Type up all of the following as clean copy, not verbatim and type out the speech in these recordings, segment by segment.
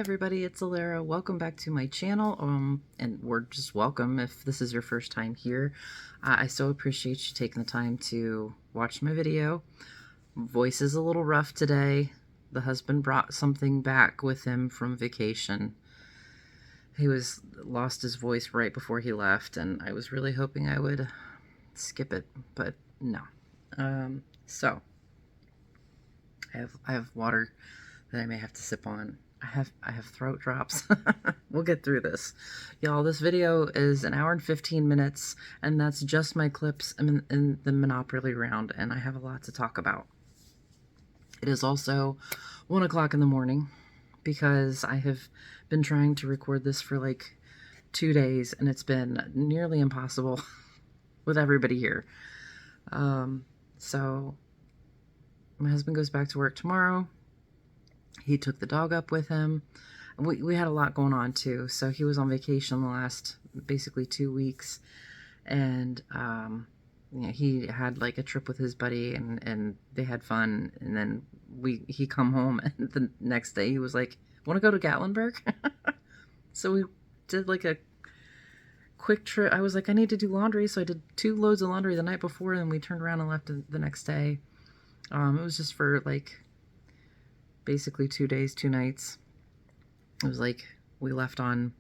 everybody, it's Alara. Welcome back to my channel, and we're just welcome if this is your first time here. I so appreciate you taking the time to watch my video. Voice is a little rough today. The husband brought something back with him from vacation. He lost his voice right before he left, and I was really hoping I would skip it, but no. So I have water that I may have to sip on. I have throat drops. We'll get through this. Y'all, this video is an hour and 15 minutes, and that's just my clips in the Monopoly round, and I have a lot to talk about. It is also 1 o'clock in the morning because I have been trying to record this for like 2 days, and it's been nearly impossible with everybody here. So my husband goes back to work tomorrow. He took the dog up with him. We had a lot going on too. So he was on vacation the last basically 2 weeks, and he had like a trip with his buddy, and they had fun. And then he come home, and the next day he was like, "Want to go to Gatlinburg?" So we did like a quick trip. I was like, I need to do laundry, so I did 2 loads of laundry the night before, and we turned around and left the next day. It was just for like basically 2 days, 2 nights. It was like we left on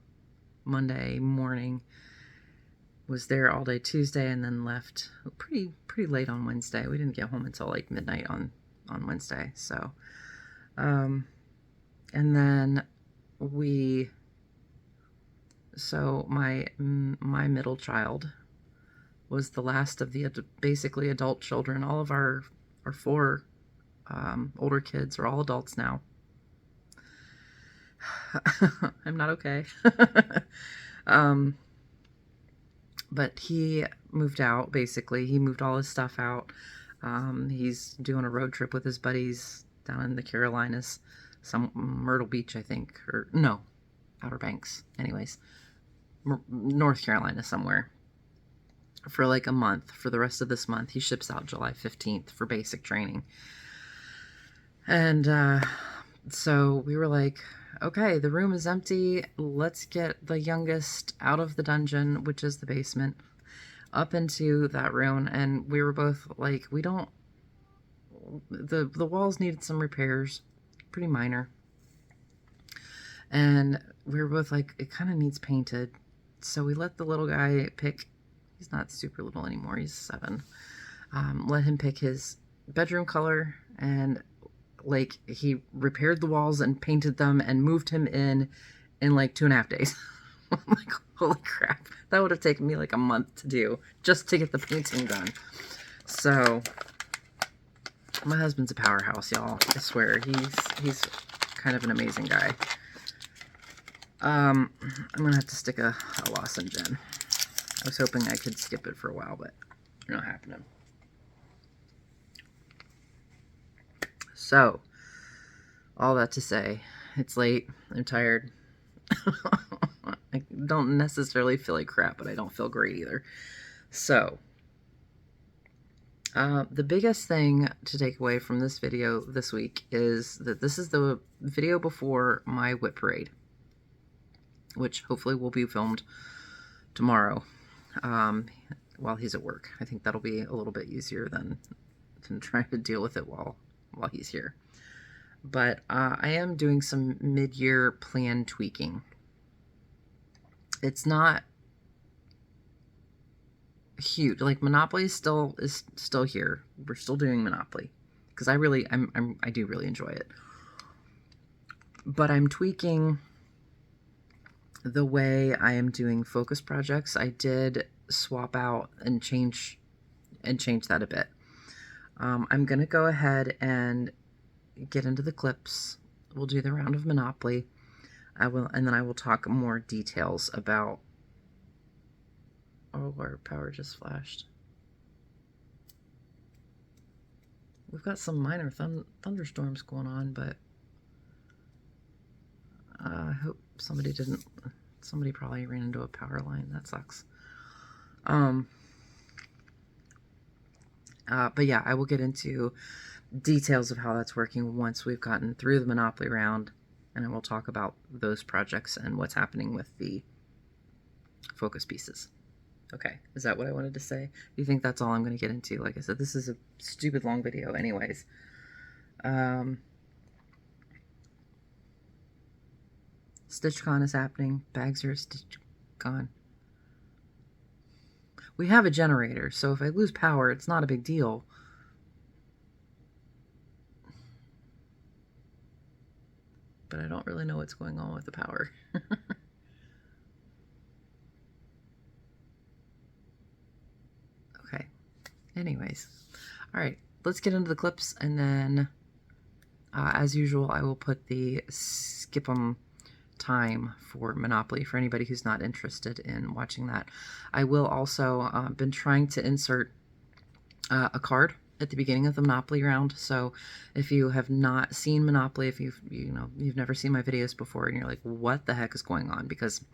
Monday morning, was there all day Tuesday, and then left pretty late on Wednesday. We didn't get home until like midnight on Wednesday. So and then my middle child was the last of the basically adult children. All of our 4 older kids are all adults now. I'm not okay. But he moved out, basically. He moved all his stuff out. He's doing a road trip with his buddies down in the Carolinas, some Myrtle Beach, I think, or no, Outer Banks. Anyways, North Carolina somewhere for like a month. For the rest of this month, he ships out July 15th for basic training. And so we were like, okay, the room is empty. Let's get the youngest out of the dungeon, which is the basement, up into that room. And we were both like, the walls needed some repairs, pretty minor. And we were both like, it kind of needs painted. So we let the little guy pick. He's not super little anymore. He's 7. Let him pick his bedroom color, and like he repaired the walls and painted them and moved him in like 2.5 days. I'm like, holy crap, that would have taken me like a month to do just to get the painting done. So my husband's a powerhouse, y'all. I swear, he's kind of an amazing guy. I'm gonna have to stick a lozenge in. I was hoping I could skip it for a while, but not happening. So, all that to say, it's late, I'm tired. I don't necessarily feel like crap, but I don't feel great either. So, the biggest thing to take away from this video this week is that this is the video before my whip parade, which hopefully will be filmed tomorrow while he's at work. I think that'll be a little bit easier than trying to deal with it while he's here. But I am doing some mid-year plan tweaking. It's not huge. Like, Monopoly is still here. We're still doing Monopoly because I do really enjoy it. But I'm tweaking the way I am doing focus projects. I did swap out and change that a bit. I'm going to go ahead and get into the clips. We'll do the round of Monopoly. And then I will talk more details about... Oh, our power just flashed. We've got some minor thunderstorms going on, but I hope somebody probably ran into a power line. That sucks. But yeah, I will get into details of how that's working once we've gotten through the Monopoly round and then we'll talk about those projects and what's happening with the focus pieces. Okay, is that what I wanted to say? Do you think that's all I'm going to get into? Like I said, this is a stupid long video anyways. StitchCon is happening. Bags are gone. We have a generator, so if I lose power, it's not a big deal. But I don't really know what's going on with the power. Okay. Anyways. All right. Let's get into the clips, and then, as usual, I will put the skip 'em time for Monopoly for anybody who's not interested in watching that. I will also been trying to insert a card at the beginning of the Monopoly round. So if you have not seen Monopoly, if you've never seen my videos before and you're like, what the heck is going on? Because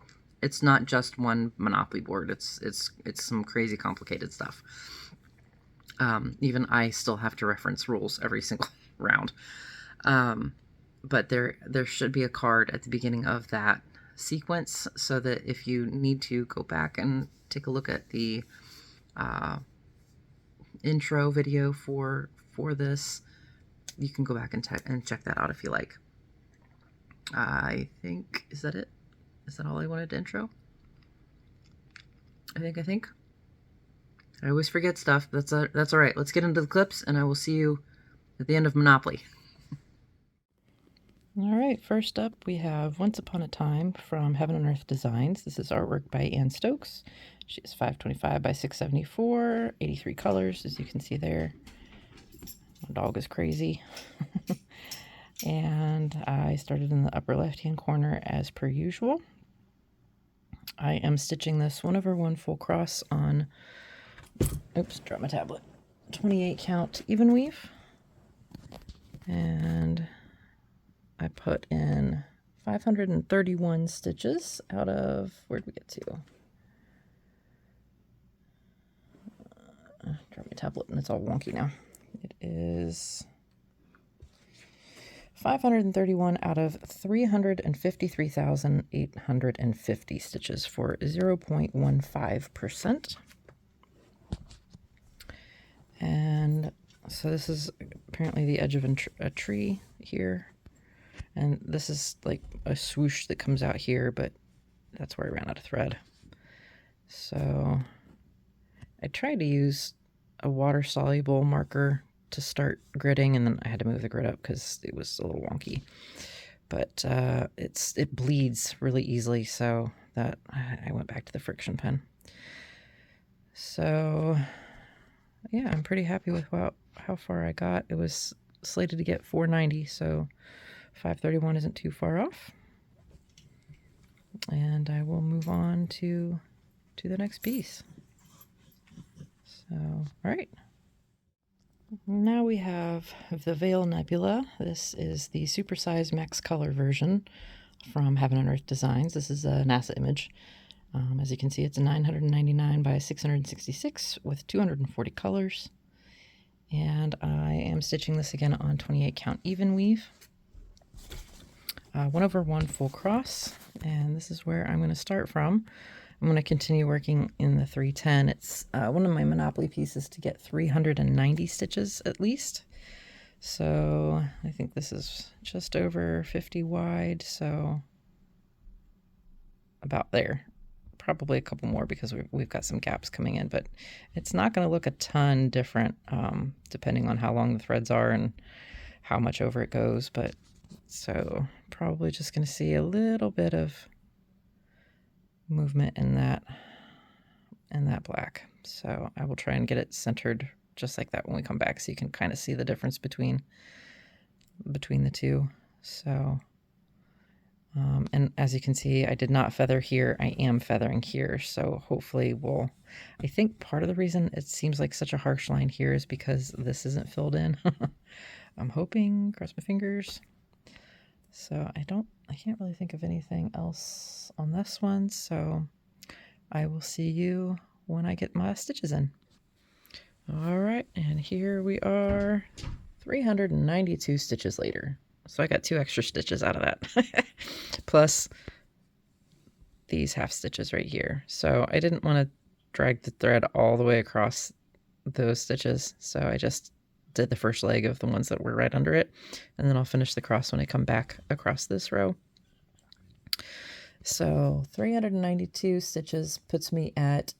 it's not just one Monopoly board. It's some crazy complicated stuff. Even I still have to reference rules every single round. But there should be a card at the beginning of that sequence so that if you need to go back and take a look at the intro video for this, you can go back and check that out if you like. I think, is that it? Is that all I wanted to intro? I think. I always forget stuff. That's all right. Let's get into the clips, and I will see you at the end of Monopoly. All right, first up we have Once Upon a Time from Heaven and Earth Designs. This is artwork by Ann Stokes. She is 525 by 674, 83 colors, as you can see there. My dog is crazy. And I started in the upper left-hand corner as per usual. I am stitching this 1/1 full cross on, oops, dropped my tablet, 28 count even weave. And I put in 531 stitches out of, where'd we get to? Drop my tablet and it's all wonky now. It is 531 out of 353,850 stitches for 0.15%. And so this is apparently the edge of a tree here. And this is like a swoosh that comes out here, but that's where I ran out of thread. So I tried to use a water-soluble marker to start gridding, and then I had to move the grid up because it was a little wonky. But it bleeds really easily, so that I went back to the friction pen. So yeah, I'm pretty happy with how far I got. It was slated to get 490, so 531 isn't too far off. And I will move on to the next piece. So, all right. Now we have the Veil Nebula. This is the supersized max color version from Heaven and Earth Designs. This is a NASA image. As you can see, it's a 999 by 666 with 240 colors. And I am stitching this again on 28 count even weave. 1/1 full cross, and this is where I'm going to start from. I'm going to continue working in the 310. It's one of my Monopoly pieces to get 390 stitches at least. So I think this is just over 50 wide, so about there. Probably a couple more because we've got some gaps coming in, but it's not going to look a ton different depending on how long the threads are and how much over it goes. But so probably just going to see a little bit of movement in that black. So I will try and get it centered just like that when we come back, so you can kind of see the difference between the two. So and as you can see, I did not feather here. I am feathering here, so hopefully I think part of the reason it seems like such a harsh line here is because this isn't filled in. I'm hoping, cross my fingers. So I can't really think of anything else on this one, so I will see you when I get my stitches in. All right, and here we are 392 stitches later. So I got 2 extra stitches out of that. Plus these half stitches right here. So I didn't want to drag the thread all the way across those stitches. So I just did the first leg of the ones that were right under it. And then I'll finish the cross when I come back across this row. So 392 stitches puts me at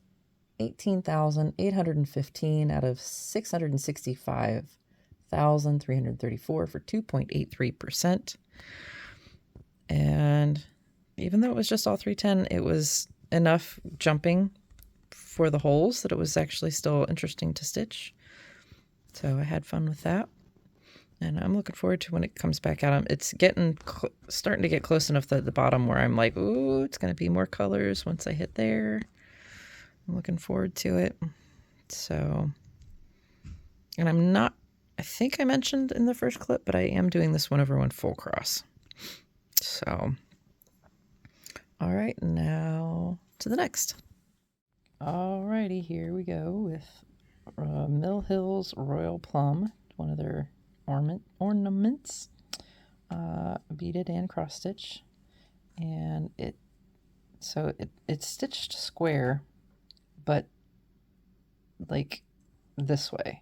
18,815 out of 665,334 for 2.83%. And even though it was just all 310, it was enough jumping for the holes that it was actually still interesting to stitch. So I had fun with that. And I'm looking forward to when it comes back out. It's starting to get close enough at the bottom where I'm like, ooh, it's going to be more colors once I hit there. I'm looking forward to it. So, and I think I mentioned in the first clip, but I am doing this 1/1 full cross. So, all right, now to the next. Alrighty, here we go with Milh's Royal Plum, one of their ornaments, beaded and cross stitch, and it's stitched square, but like this way,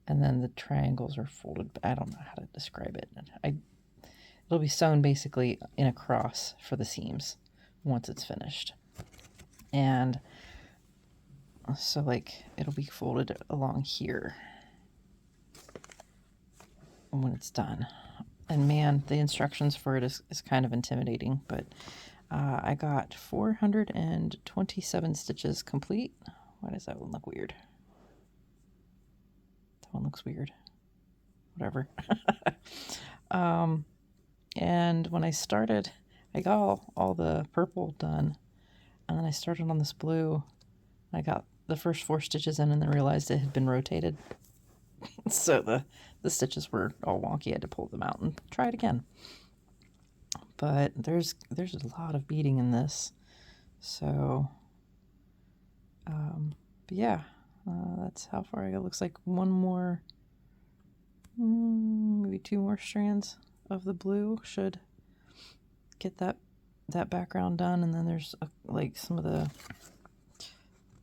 and then the triangles are folded. I don't know how to describe it. It'll be sewn basically in a cross for the seams once it's finished, and so like it'll be folded along here when it's done. And man, the instructions for it is kind of intimidating, but I got 427 stitches complete. Why does that one look weird? That one looks weird. Whatever. And when I started, I got all the purple done, and then I started on this blue. I got the first 4 stitches in and then realized it had been rotated. So the stitches were all wonky. I had to pull them out and try it again. But there's a lot of beading in this. So, but yeah, that's how far I got. Looks like one more, maybe 2 more strands of the blue should get that background done. And then there's like some of the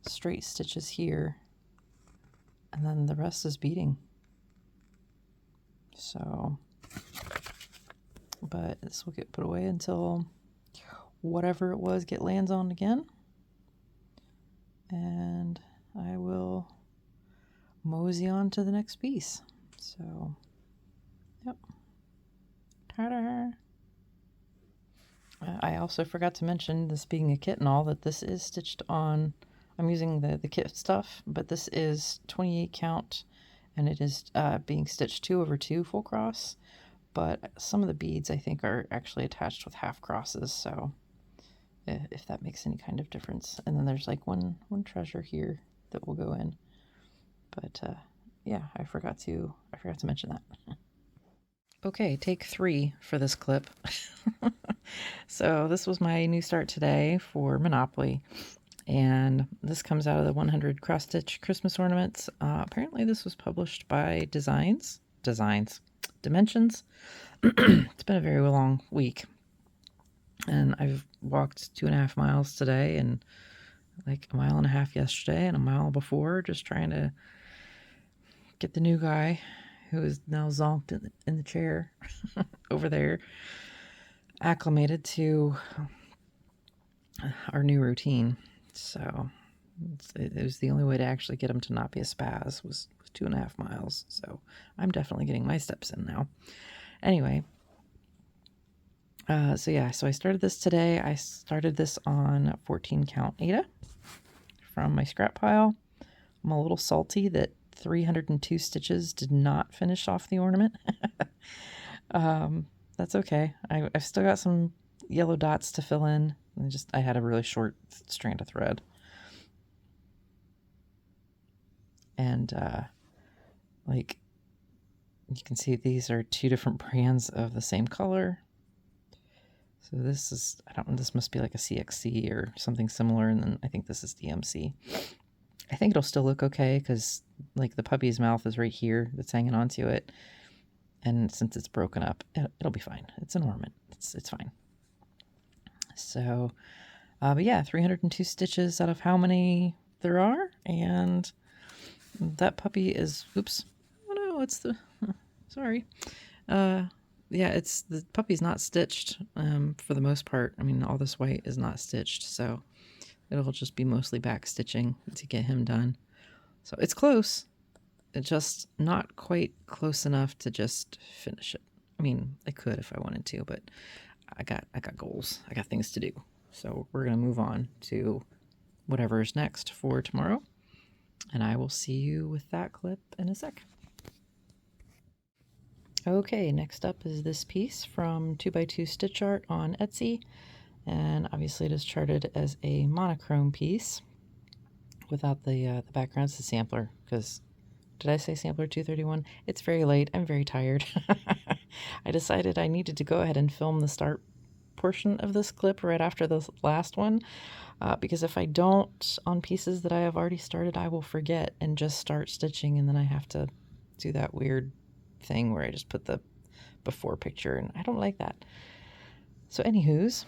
straight stitches here. And then the rest is beading. So, but this will get put away until whatever it was lands on again. And I will mosey on to the next piece. So, yep. Ta-da! I also forgot to mention, this being a kit and all, that this is stitched on, I'm using the kit stuff, but this is 28 count, and it is being stitched 2/2 full cross, but some of the beads I think are actually attached with half crosses, so if that makes any kind of difference. And then there's like one treasure here that will go in, but yeah, I forgot to mention that. Okay, take 3 for this clip. So this was my new start today for Monopoly. And this comes out of the 100 cross stitch Christmas ornaments. Apparently this was published by Dimensions. It's been a very long week, and I've walked 2.5 miles today, and like 1.5 miles yesterday, and a mile before, just trying to get the new guy who is now zonked in the chair over there acclimated to our new routine. So it was the only way to actually get him to not be a spaz was 2.5 miles. So I'm definitely getting my steps in now. Anyway, so yeah, so I started this today. I started this on 14 count Ada from my scrap pile. I'm a little salty that 302 stitches did not finish off the ornament. That's okay. I've still got some yellow dots to fill in. I had a really short strand of thread. And like you can see, these are 2 different brands of the same color. So this is, I don't know, this must be like a CXC or something similar, and then I think this is DMC. I think it'll still look okay because like the puppy's mouth is right here that's hanging onto it, And since it's broken up, it'll be fine. It's an ornament. It's fine. So, but yeah, 302 stitches out of how many there are. And that puppy is, oops. Oh no, it's the, sorry. Yeah, the puppy's not stitched for the most part. I mean, all this white is not stitched. So it'll just be mostly back stitching to get him done. So it's close. It's just not quite close enough to just finish it. I mean, I could if I wanted to, but I got goals. I got things to do. So we're going to move on to whatever is next for tomorrow. And I will see you with that clip in a sec. Okay, next up is this piece from 2x2 Stitch Art on Etsy. And obviously it is charted as a monochrome piece without the background. It's a sampler, because did I say sampler 231? It's very late. I'm very tired. I decided I needed to go ahead and film the start portion of this clip right after the last one, because if I don't on pieces that I have already started, I will forget and just start stitching, and then I have to do that weird thing where I just put the before picture, and I don't like that. So anywho's,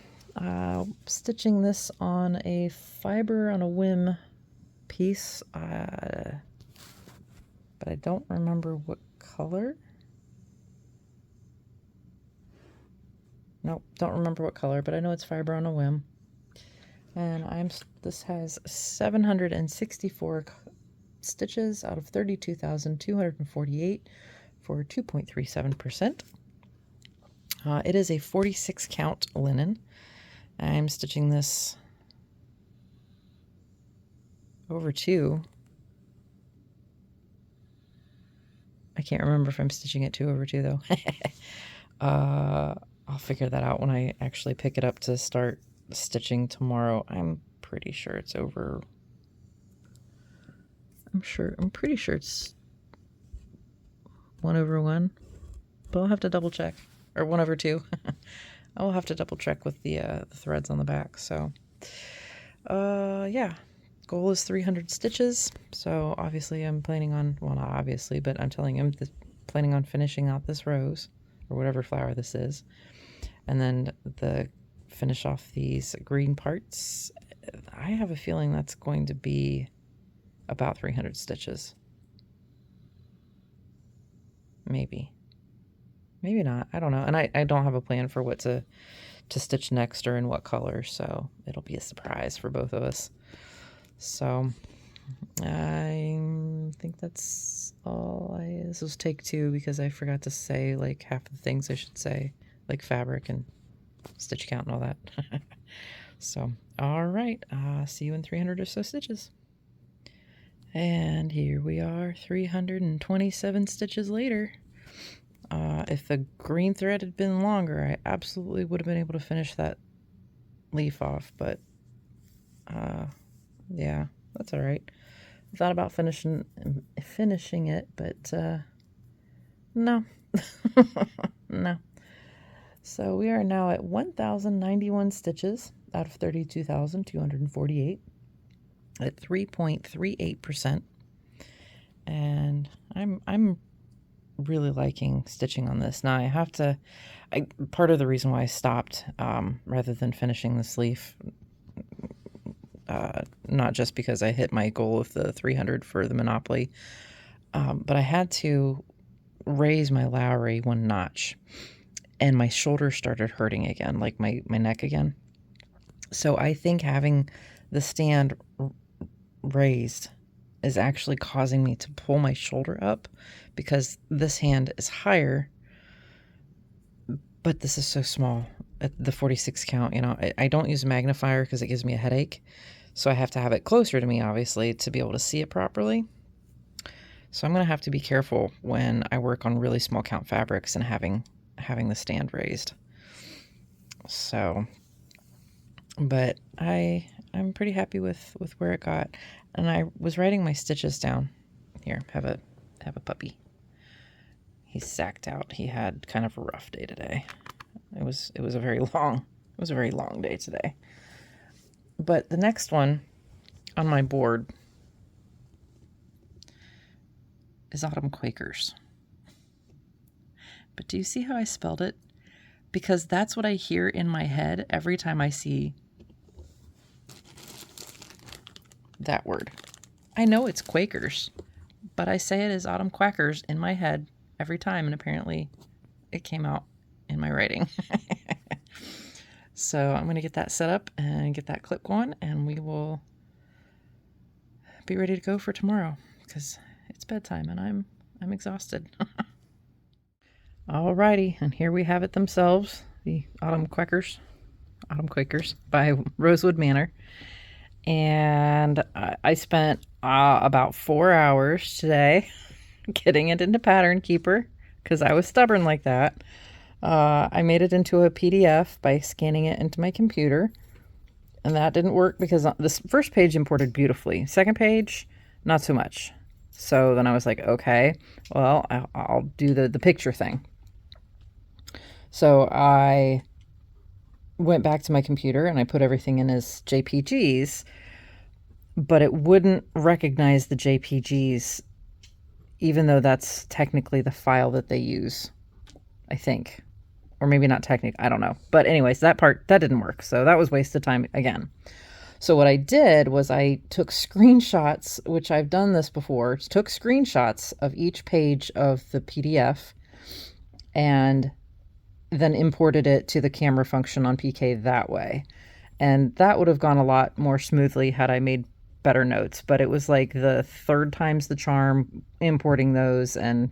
stitching this on a fiber on a whim piece, but I don't remember what color. Nope, don't remember what color, but I know it's fiber on a whim. And this has 764 stitches out of 32,248 for 2.37%. It is a 46 count linen. I'm stitching this over 2. I can't remember if I'm stitching it 2 over 2 though. I'll figure that out when I actually pick it up to start stitching tomorrow. I'm pretty sure it's over. I'm pretty sure it's 1 over 1, but I'll have to double check. Or 1 over 2. I'll have to double check with the threads on the back. So, yeah. Goal is 300 stitches. So obviously I'm planning on, well, not obviously, but I'm telling him planning on finishing out this rose or whatever flower this is. And then finish off these green parts. I have a feeling that's going to be about 300 stitches. Maybe not. I don't know. And I don't have a plan for what to stitch next or in what color. So it'll be a surprise for both of us. So I think that's all. This was take 2 because I forgot to say like half the things I should say, like fabric and stitch count and all that. So, all right. See you in 300 or so stitches. And here we are, 327 stitches later. If the green thread had been longer, I absolutely would have been able to finish that leaf off, but yeah, that's all right. I thought about finishing it, but no. No. So we are now at 1,091 stitches out of 32,248 at 3.38%. And I'm really liking stitching on this. Now I have to, part of the reason why I stopped rather than finishing this leaf, not just because I hit my goal of the 300 for the Monopoly, but I had to raise my Lowry 1 notch, and my shoulder started hurting again, like my neck again. So I think having the stand raised is actually causing me to pull my shoulder up, because this hand is higher, but this is so small at the 46 count. You know, I don't use a magnifier because it gives me a headache. So I have to have it closer to me, obviously, to be able to see it properly. So I'm going to have to be careful when I work on really small count fabrics and having the stand raised. So, but I'm pretty happy with where it got. And I was writing my stitches down. Here, have a puppy. He's sacked out. He had kind of a rough day today. It was a very long day today. But the next one on my board is Autumn Quakers. But do you see how I spelled it? Because that's what I hear in my head every time I see that word. I know it's Quakers, but I say it as autumn quackers in my head every time, and apparently it came out in my writing. So I'm going to get that set up and get that clip going, and we will be ready to go for tomorrow because it's bedtime and I'm exhausted. Alrighty, and here we have it themselves, the Autumn Quakers by Rosewood Manor. And I spent about 4 hours today getting it into Pattern Keeper because I was stubborn like that. I made it into a PDF by scanning it into my computer, and that didn't work because this first page imported beautifully. Second page, not so much. So then I was like, okay, well, I'll do the picture thing. So I went back to my computer and I put everything in as JPGs, but it wouldn't recognize the JPGs, even though that's technically the file that they use, I think. Or maybe not technically, I don't know. But anyways, that didn't work. So that was wasted time again. So what I did was I took screenshots, which I've done this before, took screenshots of each page of the PDF and then imported it to the camera function on PK that way. And that would have gone a lot more smoothly had I made better notes. But it was like the third time's the charm importing those and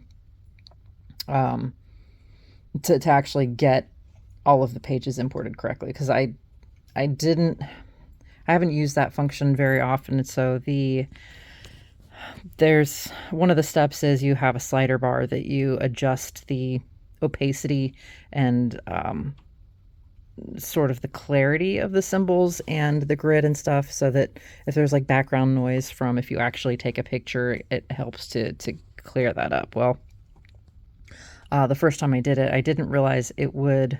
to actually get all of the pages imported correctly. Because I haven't used that function very often. So there's one of the steps is you have a slider bar that you adjust the opacity and sort of the clarity of the symbols and the grid and stuff, so that if there's like background noise from if you actually take a picture, it helps to clear that up. Well, the first time I did it, I didn't realize it would.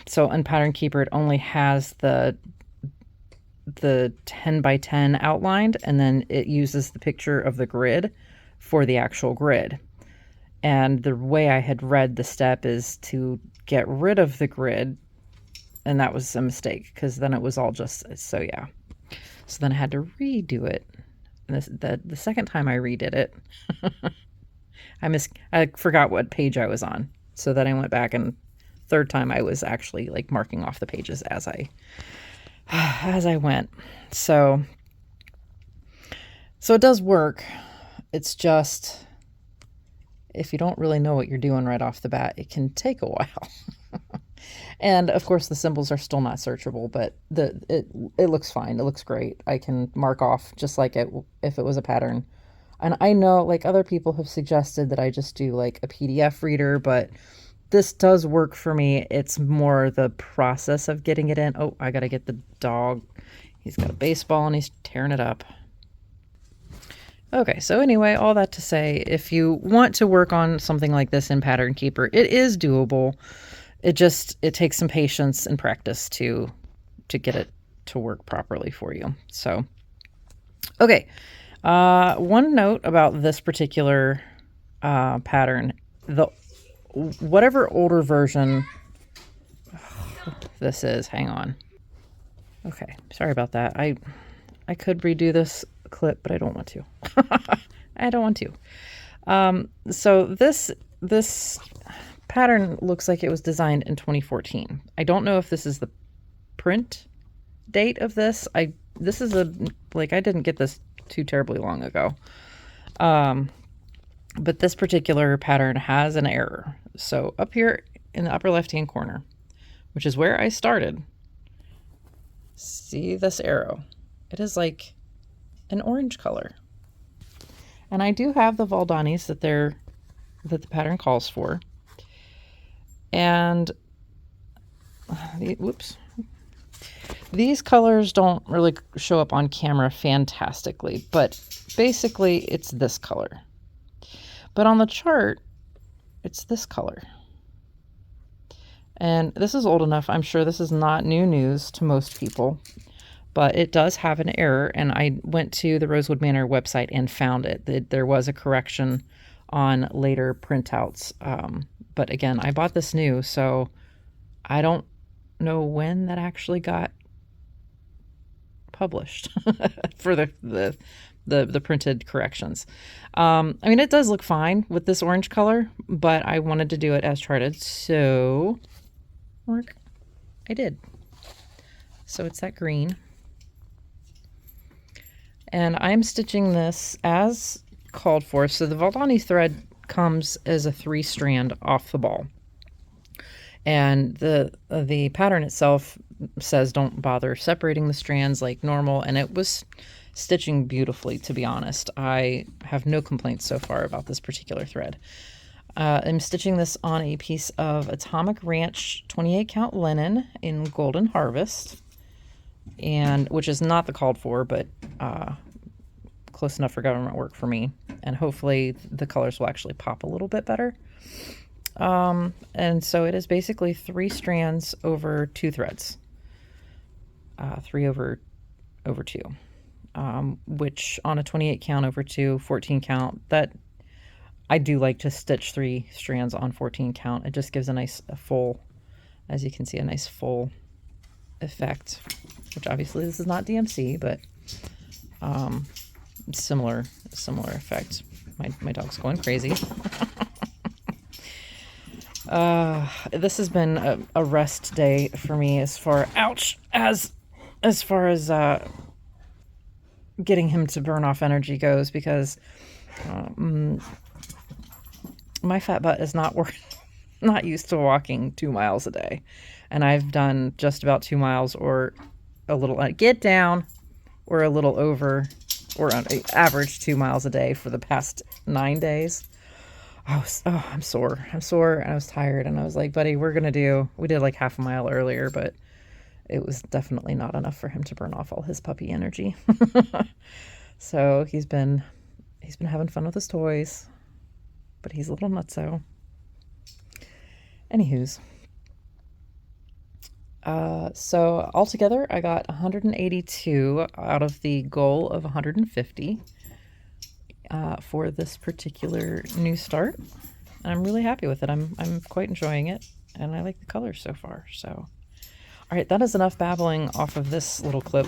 So in Pattern Keeper, it only has the 10 by 10 outlined, and then it uses the picture of the grid for the actual grid. And the way I had read the step is to get rid of the grid, and that was a mistake because then it was all just, so yeah. So then I had to redo it. And the second time I redid it, I forgot what page I was on. So then I went back, and third time I was actually like marking off the pages as I went. So it does work. It's just, if you don't really know what you're doing right off the bat, it can take a while. And of course the symbols are still not searchable, but it looks fine. It looks great. I can mark off just like if it was a pattern. And I know like other people have suggested that I just do like a PDF reader, but this does work for me. It's more the process of getting it in. Oh, I got to get the dog. He's got a baseball and he's tearing it up. Okay, so anyway, all that to say, if you want to work on something like this in Pattern Keeper, it is doable. It takes some patience and practice to get it to work properly for you. So, okay. One note about this particular pattern, whatever older version this is, hang on. Okay, sorry about that. I could redo this clip, but I don't want to. I don't want to. So this pattern looks like it was designed in 2014. I don't know if this is the print date of this. I didn't get this too terribly long ago. But this particular pattern has an error. So up here in the upper left-hand corner, which is where I started, see this arrow? It is like an orange color. And I do have the Valdanis that the pattern calls for. And these colors don't really show up on camera fantastically, but basically it's this color. But on the chart, it's this color. And this is old enough. I'm sure this is not new news to most people, but it does have an error. And I went to the Rosewood Manor website and found it. There was a correction on later printouts. But again, I bought this new, so I don't know when that actually got published for the printed corrections. I mean, it does look fine with this orange color, but I wanted to do it as charted, so I did. So it's that green. And I'm stitching this as called for. So the Valdani thread comes as a 3-strand off the ball. And the pattern itself says don't bother separating the strands like normal, and it was stitching beautifully, to be honest. I have no complaints so far about this particular thread. I'm stitching this on a piece of Atomic Ranch 28 count linen in Golden Harvest, and which is not the called for, but close enough for government work for me, and hopefully the colors will actually pop a little bit better. And so it is basically 3 strands over 2 threads, 3 over 2, which on a 28 count over 2, 14 count, that I do like to stitch 3 strands on 14 count. It just gives a nice full, as you can see, a nice full effect, which obviously this is not DMC, but similar effect. My dog's going crazy. This has been a rest day for me as far as getting him to burn off energy goes, because my fat butt is not used to walking 2 miles a day, and I've done just about 2 miles or a little get down or a little over, or on average 2 miles a day for the past 9 days. I'm sore, and I was tired, and I was like, buddy, we did like half a mile earlier, but it was definitely not enough for him to burn off all his puppy energy. So he's been having fun with his toys, but he's a little nutso. Anywho's, so altogether I got 182 out of the goal of 150 for this particular new start, and I'm really happy with it. I'm quite enjoying it, and I like the colors so far. So, all right, that is enough babbling off of this little clip.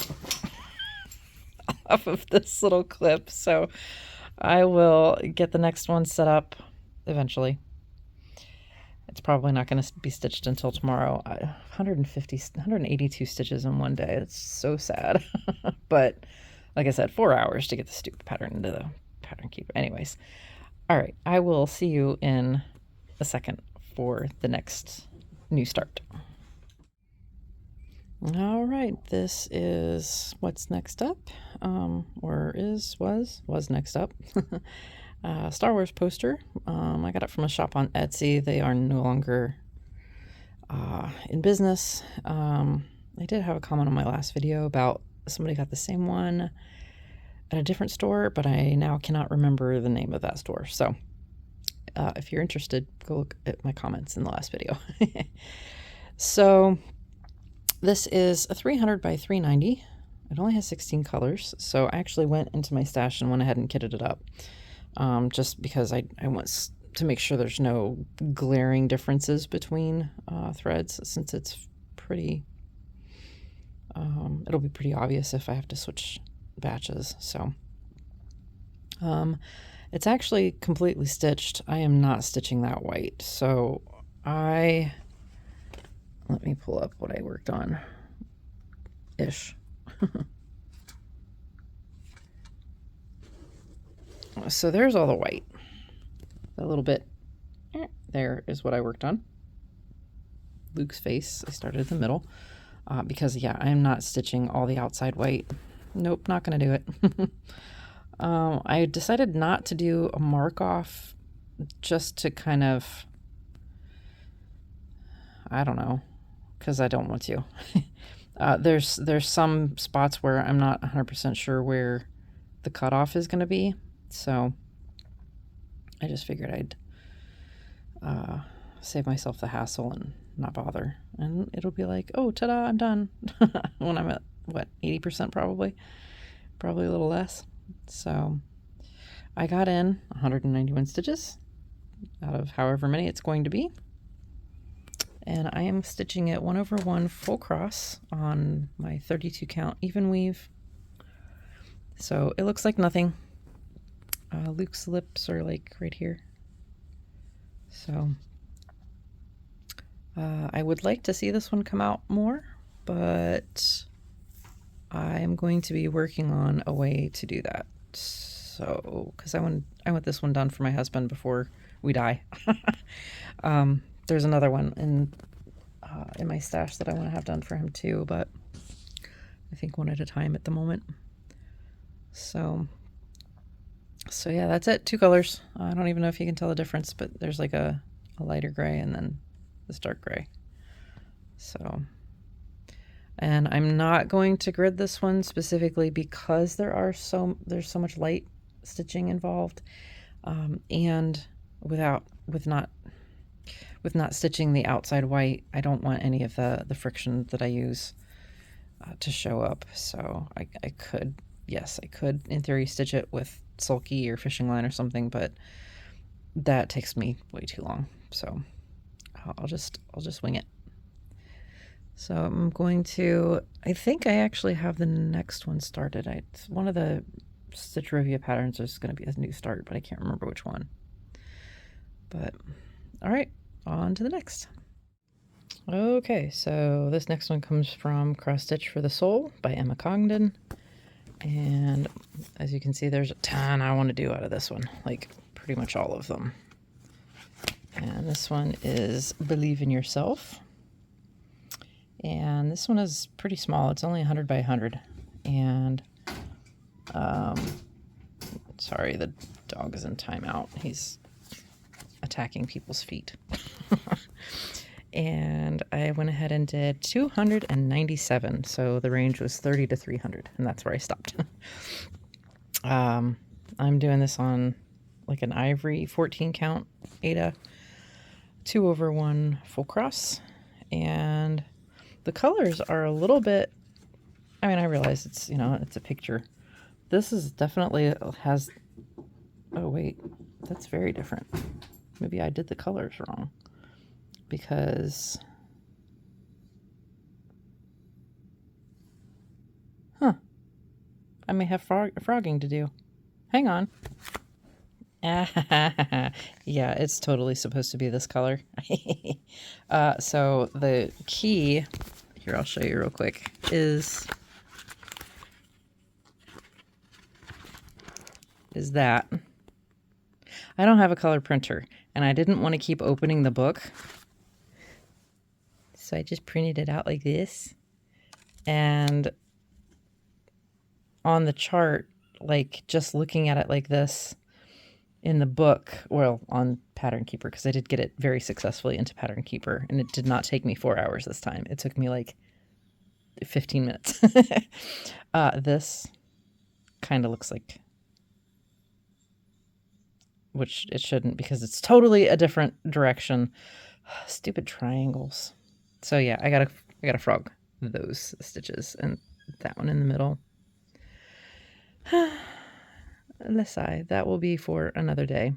So I will get the next one set up eventually. It's probably not going to be stitched until tomorrow. 182 stitches in one day. It's so sad. But like I said, 4 hours to get the stupid pattern into the pattern keeper. Anyways, all right, I will see you in a second for the next new start. All right, this is what's next up, was next up. Star Wars poster. I got it from a shop on Etsy. They are no longer in business. I did have a comment on my last video about somebody got the same one at a different store, but I now cannot remember the name of that store. So if you're interested, go look at my comments in the last video. So this is a 300 by 390. It only has 16 colors. So I actually went into my stash and went ahead and kitted it up. Just because I want to make sure there's no glaring differences between threads, since it's pretty, it'll be pretty obvious if I have to switch batches. So it's actually completely stitched. I am not stitching that white. So let me pull up what I worked on ish. So there's all the white. A little bit there is what I worked on. Luke's face, I started in the middle. Because, yeah, I'm not stitching all the outside white. Nope, not going to do it. I decided not to do a mark off, just to kind of, I don't know, because I don't want to. There's some spots where I'm not 100% sure where the cutoff is going to be. So I just figured I'd save myself the hassle and not bother. And it'll be like, oh, ta-da, I'm done. When I'm at, what, 80% probably? Probably a little less. So, I got in 191 stitches out of however many it's going to be. And I am stitching it 1/1 full cross on my 32 count even weave. So it looks like nothing. Luke's lips are like right here. So I would like to see this one come out more, but I'm going to be working on a way to do that. So, because I want this one done for my husband before we die. There's another one in my stash that I want to have done for him too, but I think one at a time at the moment. So yeah, that's it. 2 colors. I don't even know if you can tell the difference, but there's like a lighter gray and then this dark gray. So, and I'm not going to grid this one specifically because there's so much light stitching involved, and with not stitching the outside white, I don't want any of the friction that I use to show up. So I could, yes, I could in theory stitch it with sulky or fishing line or something, but that takes me way too long. So I'll just wing it. So I'm going to, I think I actually have the next one started. One of the Stitch Review patterns is going to be a new start, but I can't remember which one. But all right, on to the next. Okay, so this next one comes from Cross Stitch for the Soul by Emma Congdon. And as you can see, there's a ton I want to do out of this one, like pretty much all of them. And this one is Believe in Yourself. And this one is pretty small. It's only 100 by 100. And, sorry, the dog is in timeout. He's attacking people's feet. And I went ahead and did 297. So the range was 30 to 300, and that's where I stopped. I'm doing this on like an ivory 14 count Aida, 2/1 full cross, and the colors are a little bit, I mean, I realize it's, it's a picture. This is definitely has, oh wait, that's very different. Maybe I did the colors wrong. Because, I may have frogging to do. Hang on. Yeah, it's totally supposed to be this color. So the key, here I'll show you real quick, is that I don't have a color printer, and I didn't want to keep opening the book. So I just printed it out like this, and on the chart, like just looking at it like this in the book, well, on Pattern Keeper, because I did get it very successfully into Pattern Keeper, and it did not take me 4 hours this time. It took me like 15 minutes. This kind of looks like, which it shouldn't, because it's totally a different direction. Stupid triangles. So yeah, I gotta frog those stitches and that one in the middle. Let's say that will be for another day.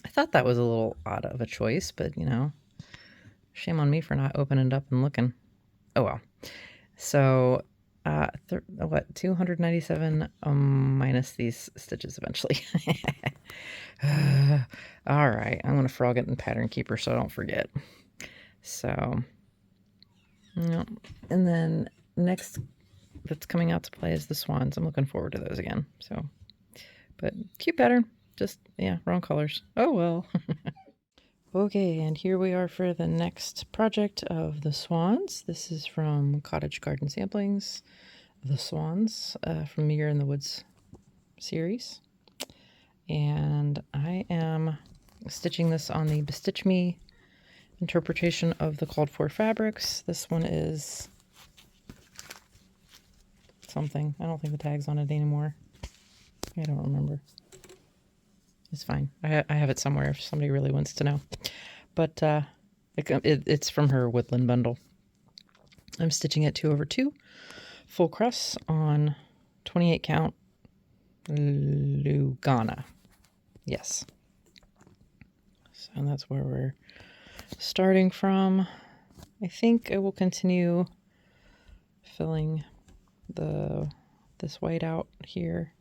I thought that was a little odd of a choice, but shame on me for not opening it up and looking. Oh well. So 297 minus these stitches eventually. All right, I'm gonna frog it in Pattern Keeper so I don't forget. So, and then next that's coming out to play is the Swans. I'm looking forward to those again. So, but cute pattern, just, yeah, wrong colors. Oh well. Okay, and here we are for the next project of the Swans. This is from Cottage Garden Samplings, the Swans from Year in the Woods series. And I am stitching this on the Bestitch Me interpretation of the called for fabrics. This one is something. I don't think the tag's on it anymore. I don't remember. It's fine. I have it somewhere if somebody really wants to know. But it's from her Woodland bundle. I'm stitching it 2/2 full cross on 28 count Lugana. Yes. So that's where we're starting from. I think I will continue filling this white out here.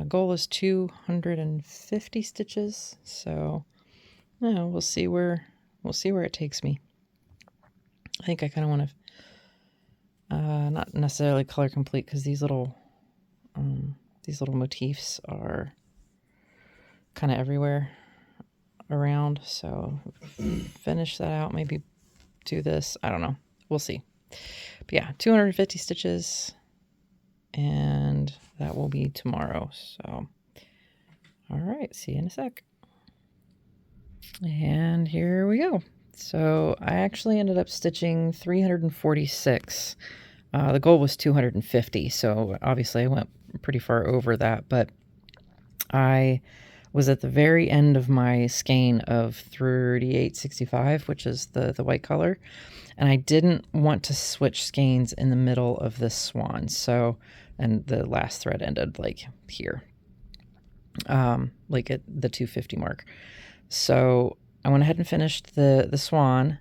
Goal is 250 stitches, so yeah, we'll see where it takes me. I think I kind of want to not necessarily color complete, because these little motifs are kind of everywhere around. So finish that out, maybe do this. I don't know. We'll see. But yeah, 250 stitches, and that will be tomorrow. So, all right, see you in a sec. And here we go. So I actually ended up stitching 346. The goal was 250, so obviously I went pretty far over that, but I was at the very end of my skein of 3865, which is the white color, and I didn't want to switch skeins in the middle of this swan. So, and the last thread ended like here, like at the 250 mark. So I went ahead and finished the swan,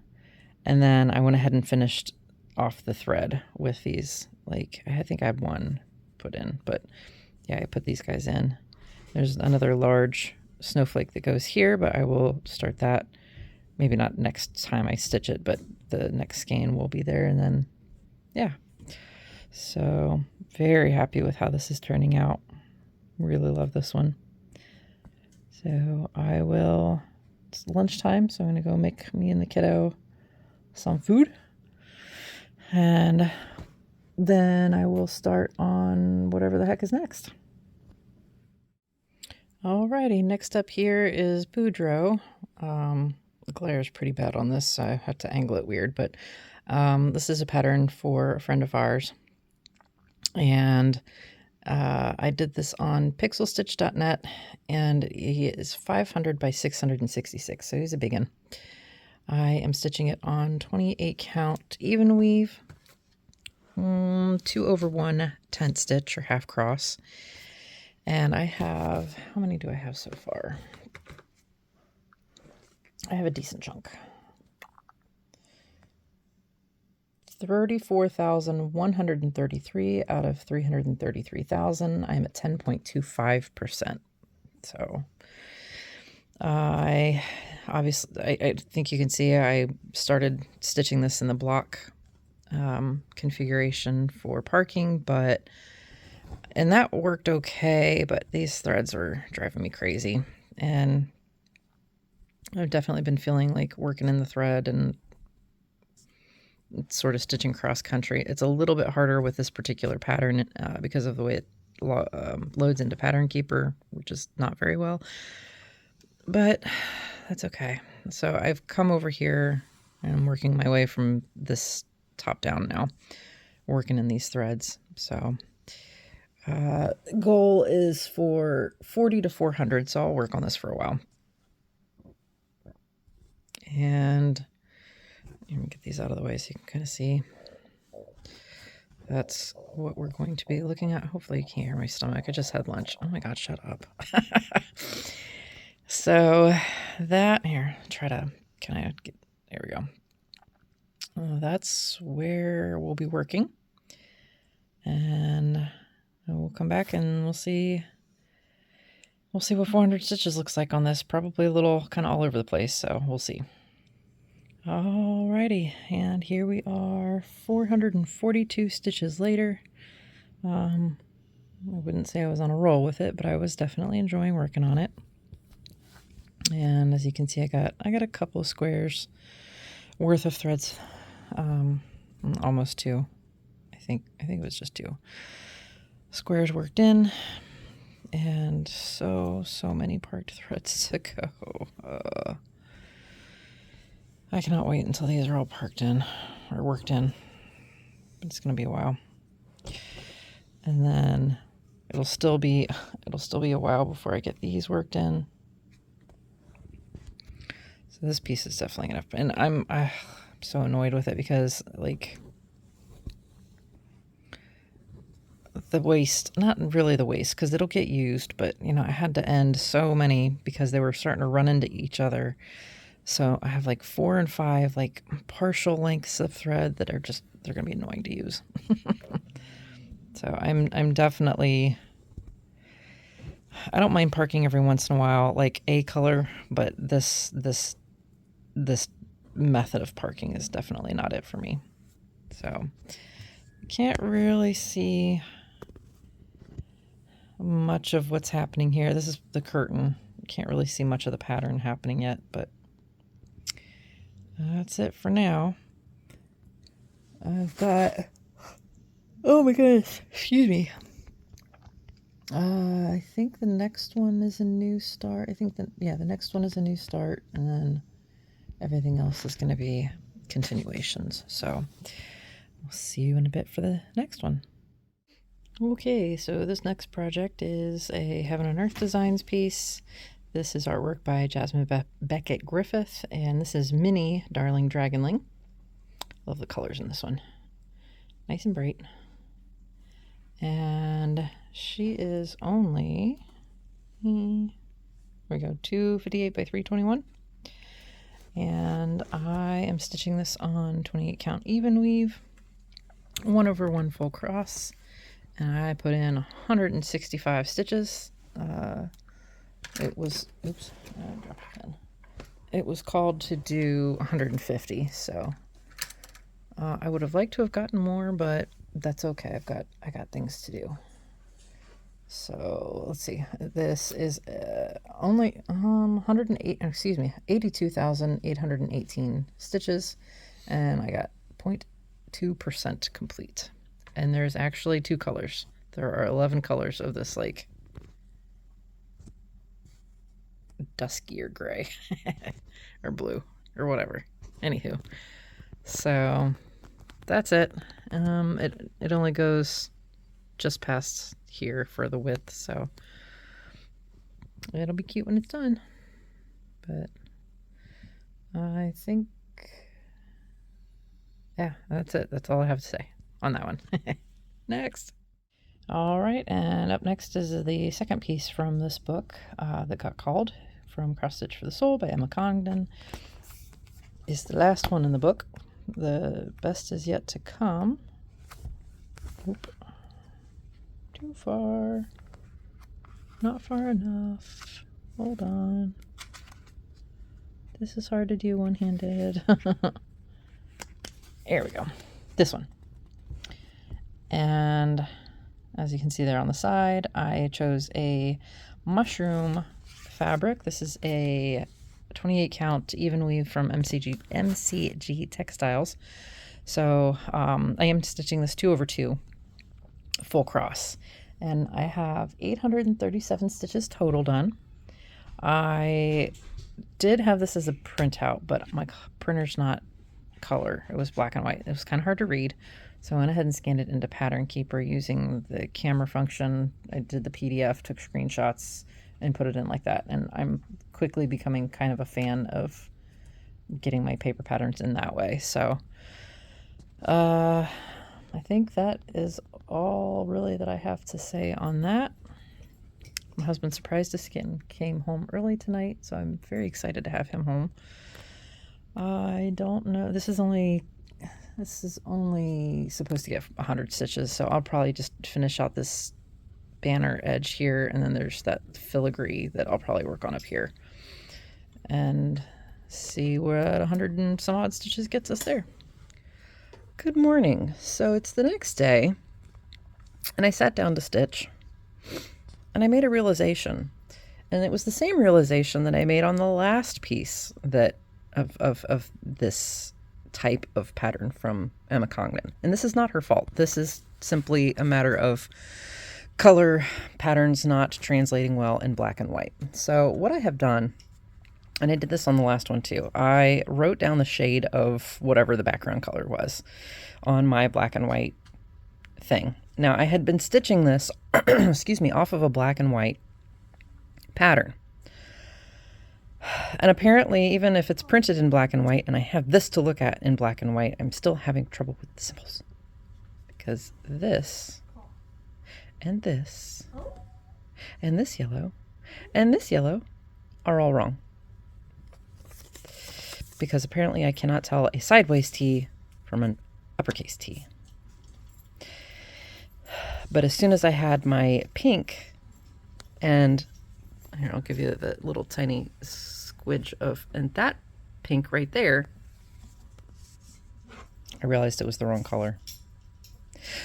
and then I went ahead and finished off the thread with these, like, I think I had one put in, but yeah, I put these guys in. There's another large snowflake that goes here, but I will start that maybe not next time I stitch it, but the next skein will be there. And then, yeah. So very happy with how this is turning out. Really love this one. So I will, it's lunchtime, so I'm going to go make me and the kiddo some food. And then I will start on whatever the heck is next. Alrighty, next up here is Boudreaux. The glare is pretty bad on this, so I have to angle it weird, but this is a pattern for a friend of ours. And I did this on pixelstitch.net, and he is 500 by 666, so he's a big one. I am stitching it on 28 count even weave, 2/1 tent stitch or half cross. And I have, how many do I have so far? I have a decent chunk. 34,133 out of 333,000. I'm at 10.25%. So I think you can see I started stitching this in the block configuration for parking, and that worked okay, but these threads were driving me crazy. And I've definitely been feeling like working in the thread and sort of stitching cross country. It's a little bit harder with this particular pattern because of the way it loads into Pattern Keeper, which is not very well, but that's okay. So I've come over here and I'm working my way from this top down now, working in these threads. So goal is for 40 to 400, so I'll work on this for a while. And let me get these out of the way so you can kind of see. That's what we're going to be looking at. Hopefully you can't hear my stomach. I just had lunch. Oh my God, shut up. So that, here, there we go. That's where we'll be working. And we'll come back and we'll see what 400 stitches looks like on this. Probably a little kind of all over the place, so we'll see. Alrighty, and here we are, 442 stitches later. I wouldn't say I was on a roll with it, but I was definitely enjoying working on it. And as you can see, I got a couple of squares worth of threads, almost two. I think it was just 2 squares worked in, and so many parked threads to go. I cannot wait until these are all parked in or worked in. It's going to be a while. And then it'll still be a while before I get these worked in. So this piece is definitely enough. And I'm so annoyed with it because, like, the waste, not really the waste, because it'll get used, but, you know, I had to end so many because they were starting to run into each other. So I have like 4 and 5, like partial lengths of thread that are just, they're going to be annoying to use. So I'm definitely, I don't mind parking every once in a while, like a color, but this method of parking is definitely not it for me. So can't really see much of what's happening here. This is the curtain. Can't really see much of the pattern happening yet, but that's it for now. I've got, oh my goodness, excuse me. I think the next one is a new start. I think that, yeah, the next one is a new start, and then everything else is going to be continuations. So we'll see you in a bit for the next one. Okay, so this next project is a Heaven and Earth Designs piece. This is artwork by Jasmine Beckett Griffith, and this is Mini Darling Dragonling. Love the colors in this one. Nice and bright. And she is only, here we go, 258 by 321. And I am stitching this on 28 count even weave, 1/1 full cross, and I put in 165 stitches. It was, oops, I dropped a pen. It was called to do 150, so I would have liked to have gotten more, but that's okay. I got things to do. So let's see. This is only 82,818 stitches, and I got 0.2% complete. And there's actually 2 colors. There are 11 colors of this, like, duskier gray or blue or whatever. Anywho, so that's it. It only goes just past here for the width, so it'll be cute when it's done. But I think, yeah, that's it. That's all I have to say on that one. Next. All right, and up next is the second piece from this book that got called From Cross Stitch for the Soul by Emma Congdon. Is the last one in the book. The best is yet to come. Oop. Too far. Not far enough. Hold on. This is hard to do one-handed. There we go. This one. And as you can see there on the side, I chose a mushroom fabric. This is a 28 count even weave from MCG Textiles. So I am stitching this 2/2 full cross, and I have 837 stitches total done. I did have this as a printout, but my printer's not color. It was black and white. It was kind of hard to read, so I went ahead and scanned it into Pattern Keeper using the camera function. I did the PDF, took screenshots, and put it in like that. And I'm quickly becoming kind of a fan of getting my paper patterns in that way. So I think that is all really that I have to say on that. My husband surprised us and came home early tonight, so I'm very excited to have him home. I don't know. This is only supposed to get 100 stitches, so I'll probably just finish out this banner edge here, and then there's that filigree that I'll probably work on up here and see what 100 and some odd stitches gets us there. Good morning. So it's the next day, and I sat down to stitch, and I made a realization, and it was the same realization that I made on the last piece that of this type of pattern from Emma Congdon. And this is not her fault. This is simply a matter of color patterns not translating well in black and white. So what I have done, and I did this on the last one too, I wrote down the shade of whatever the background color was on my black and white thing. Now I had been stitching this, excuse me, off of a black and white pattern. And apparently, even if it's printed in black and white and I have this to look at in black and white, I'm still having trouble with the symbols. Because this and this, and this yellow, and this yellow are all wrong. Because apparently I cannot tell a sideways T from an uppercase T. But as soon as I had my pink, and here, I'll give you the little tiny squidge of, and that pink right there, I realized it was the wrong color.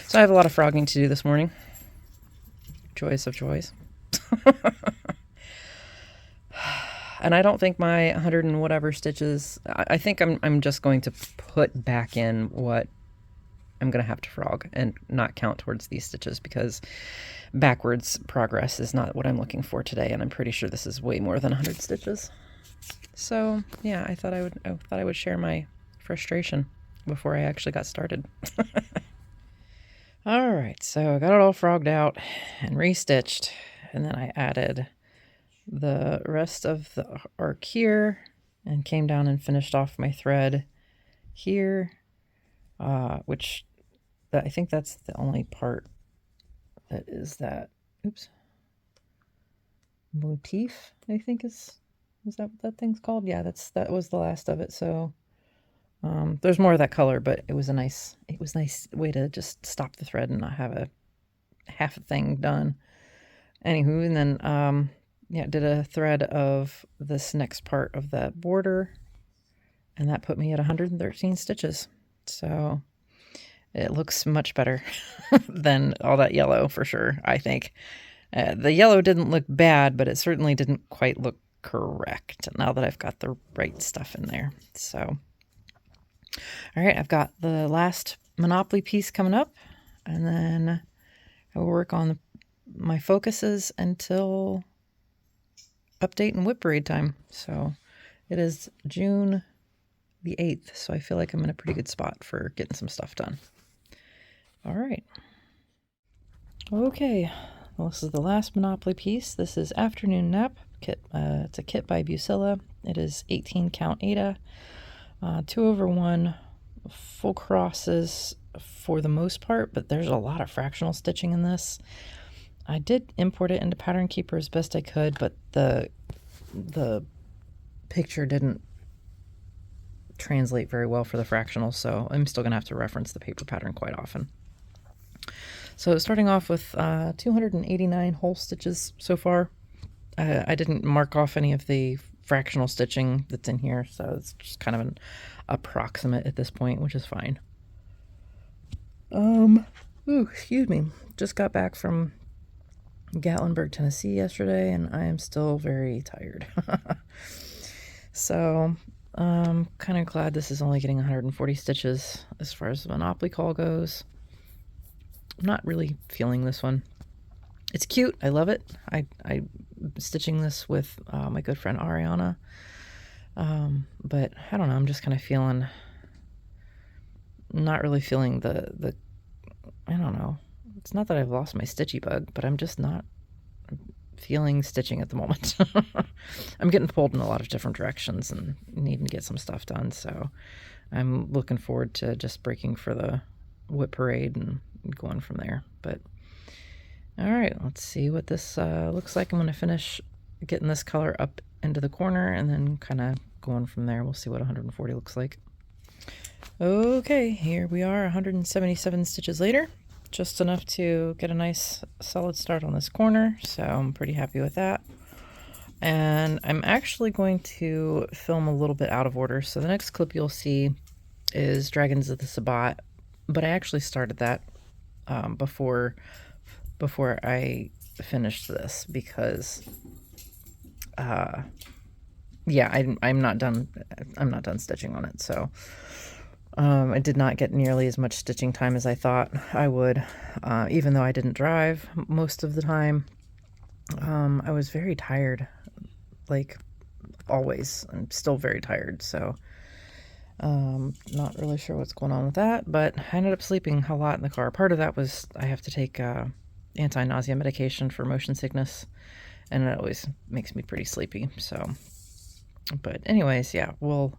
So I have a lot of frogging to do this morning. Joys of joys. And I don't think my 100 and whatever stitches, I think I'm just going to put back in what I'm going to have to frog and not count towards these stitches, because backwards progress is not what I'm looking for today, and I'm pretty sure this is way more than 100 stitches. So yeah, I thought I would share my frustration before I actually got started. All right, so I got it all frogged out and restitched, and then I added the rest of the arc here and came down and finished off my thread here, which I think that's the only part that is that, oops, motif, I think is that what that thing's called? Yeah, that was the last of it. So there's more of that color, but it was a nice way to just stop the thread and not have a half a thing done. Anywho, and then yeah, did a thread of this next part of that border, and that put me at 113 stitches. So it looks much better than all that yellow for sure, I think. The yellow didn't look bad, but it certainly didn't quite look correct now that I've got the right stuff in there. So, all right, I've got the last Monopoly piece coming up, and then I will work on my focuses until update and whip parade time. So it is June the 8th, so I feel like I'm in a pretty good spot for getting some stuff done. All right. Okay, well, this is the last Monopoly piece. This is Afternoon Nap kit. It's a kit by Bucilla. It is 18 count Ada, 2/1 full crosses for the most part, but there's a lot of fractional stitching in this. I did import it into Pattern Keeper as best I could, but the picture didn't translate very well for the fractional, so I'm still going to have to reference the paper pattern quite often. So starting off with 289 whole stitches so far. I didn't mark off any of the fractional stitching that's in here, so it's just kind of an approximate at this point, which is fine. Excuse me. Just got back from Gatlinburg, Tennessee yesterday, and I am still very tired. So I'm kind of glad this is only getting 140 stitches as far as the Monopoly call goes. I'm not really feeling this one. It's cute. I love it. I'm stitching this with my good friend Ariana. But I don't know. I'm just kind of feeling, not really feeling the I don't know. It's not that I've lost my stitchy bug, but I'm just not feeling stitching at the moment. I'm getting pulled in a lot of different directions and needing to get some stuff done. So I'm looking forward to just breaking for the whip parade and going from there. But all right, let's see what this looks like. I'm going to finish getting this color up into the corner and then kind of going from there. We'll see what 140 looks like. Okay, here we are, 177 stitches later. Just enough to get a nice solid start on this corner, so I'm pretty happy with that. And I'm actually going to film a little bit out of order. So the next clip you'll see is Dragons of the Sabbat, but I actually started that before I finished this because yeah, I'm not done stitching on it. So I did not get nearly as much stitching time as I thought I would, even though I didn't drive most of the time. I was very tired, like always. I'm still very tired, so not really sure what's going on with that, but I ended up sleeping a lot in the car. Part of that was I have to take anti-nausea medication for motion sickness, and it always makes me pretty sleepy. So, but anyways, yeah, we'll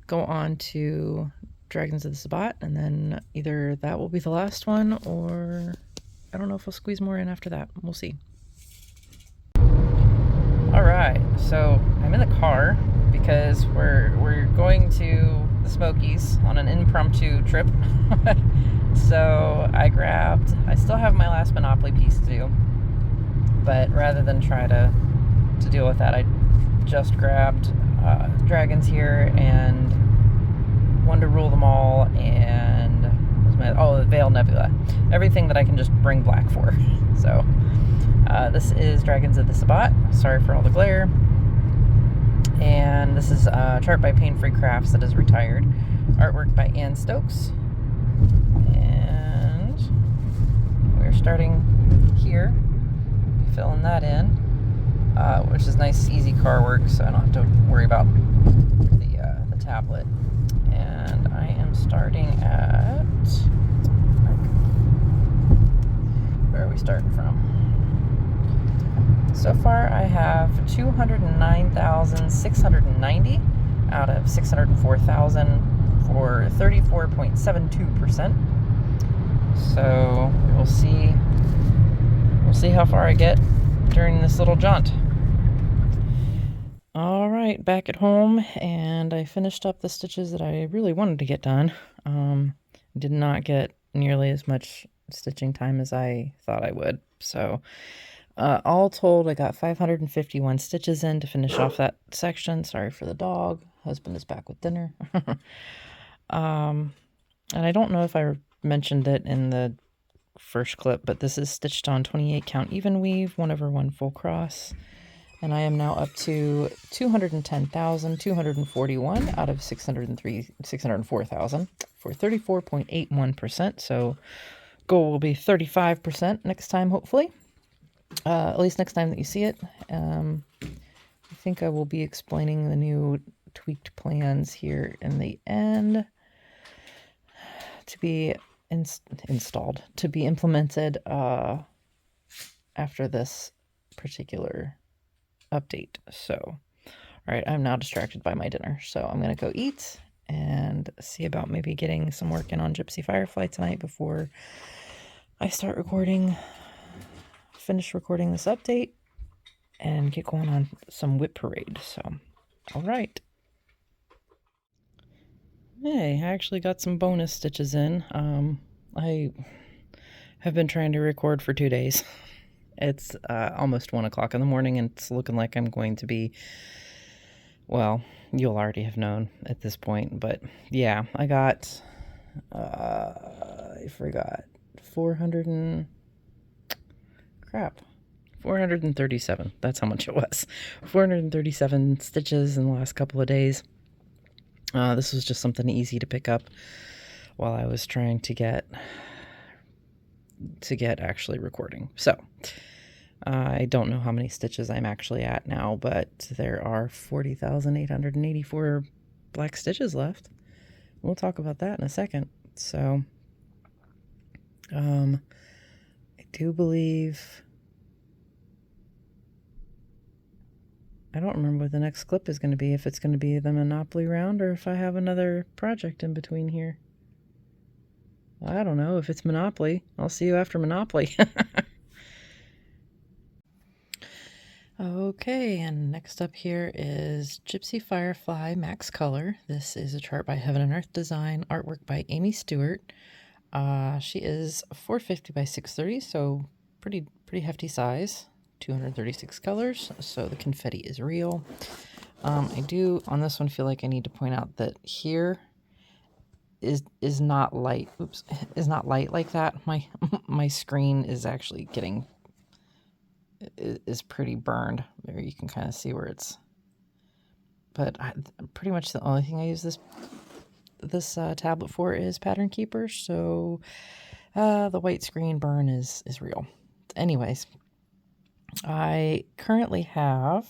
go on to Dragons of the Sabbat, and then either that will be the last one, or I don't know if I'll squeeze more in after that. We'll see. All right, so I'm in the car because we're going to the Smokies on an impromptu trip. So I still have my last Monopoly piece to do, but rather than try to deal with that, I just grabbed dragons here and one to rule them all, and the Veil Nebula, everything that I can just bring black for. So this is Dragons of the Sabbat. Sorry for all the glare. And this is a chart by Pain Free Crafts that is retired. Artwork by Ann Stokes. And we're starting here, filling that in, which is nice, easy car work, so I don't have to worry about the tablet. And I am starting at, where are we starting from? So far I have 209,690 out of 604,000 for 34.72%. So we'll see how far I get during this little jaunt. All right, back at home, and I finished up the stitches that I really wanted to get done. Did not get nearly as much stitching time as I thought I would. So all told, I got 551 stitches in to finish off that section. Sorry for the dog. Husband is back with dinner. And I don't know if I mentioned it in the first clip, but this is stitched on 28 count even weave, 1/1 full cross. And I am now up to 210,241 out of 604,000 for 34.81%. So goal will be 35% next time, hopefully. At least next time that you see it. I think I will be explaining the new tweaked plans here in the end to be installed, to be implemented after this particular update. So, all right, I'm now distracted by my dinner, so I'm going to go eat and see about maybe getting some work in on Gypsy Firefly tonight before I start finish recording this update and get going on some whip parade. So, all right. Hey, I actually got some bonus stitches in. I have been trying to record for 2 days. It's almost 1 o'clock in the morning, and it's looking like I'm going to be, well, you'll already have known at this point, but yeah, I got, I forgot, 437. That's how much it was. 437 stitches in the last couple of days. This was just something easy to pick up while I was trying to get actually recording. So I don't know how many stitches I'm actually at now, but there are 40,884 black stitches left. We'll talk about that in a second. So I do believe, I don't remember what the next clip is going to be, if it's going to be the Monopoly round or if I have another project in between here. I don't know. If it's Monopoly, I'll see you after Monopoly. Okay, and next up here is Gypsy Firefly Max Color. This is a chart by Heaven and Earth Design, artwork by Amy Stewart. She is 450 by 630, so pretty hefty size. 236 colors, so the confetti is real. I do on this one feel like I need to point out that here is not light. Oops, is not light like that. My screen is actually is pretty burned. There you can kind of see where it's. But pretty much the only thing I use this tablet for is Pattern Keeper. So the white screen burn is real. Anyways, I currently have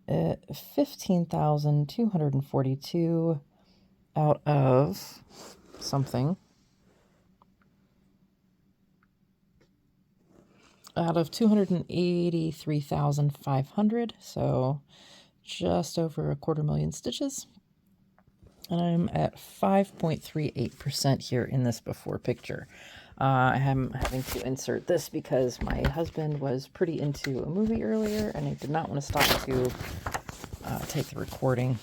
15,242 out of something. Out of 283,500, so just over 250,000 stitches. And I'm at 5.38% here in this before picture. I am having to insert this because my husband was pretty into a movie earlier and I did not want to stop to take the recording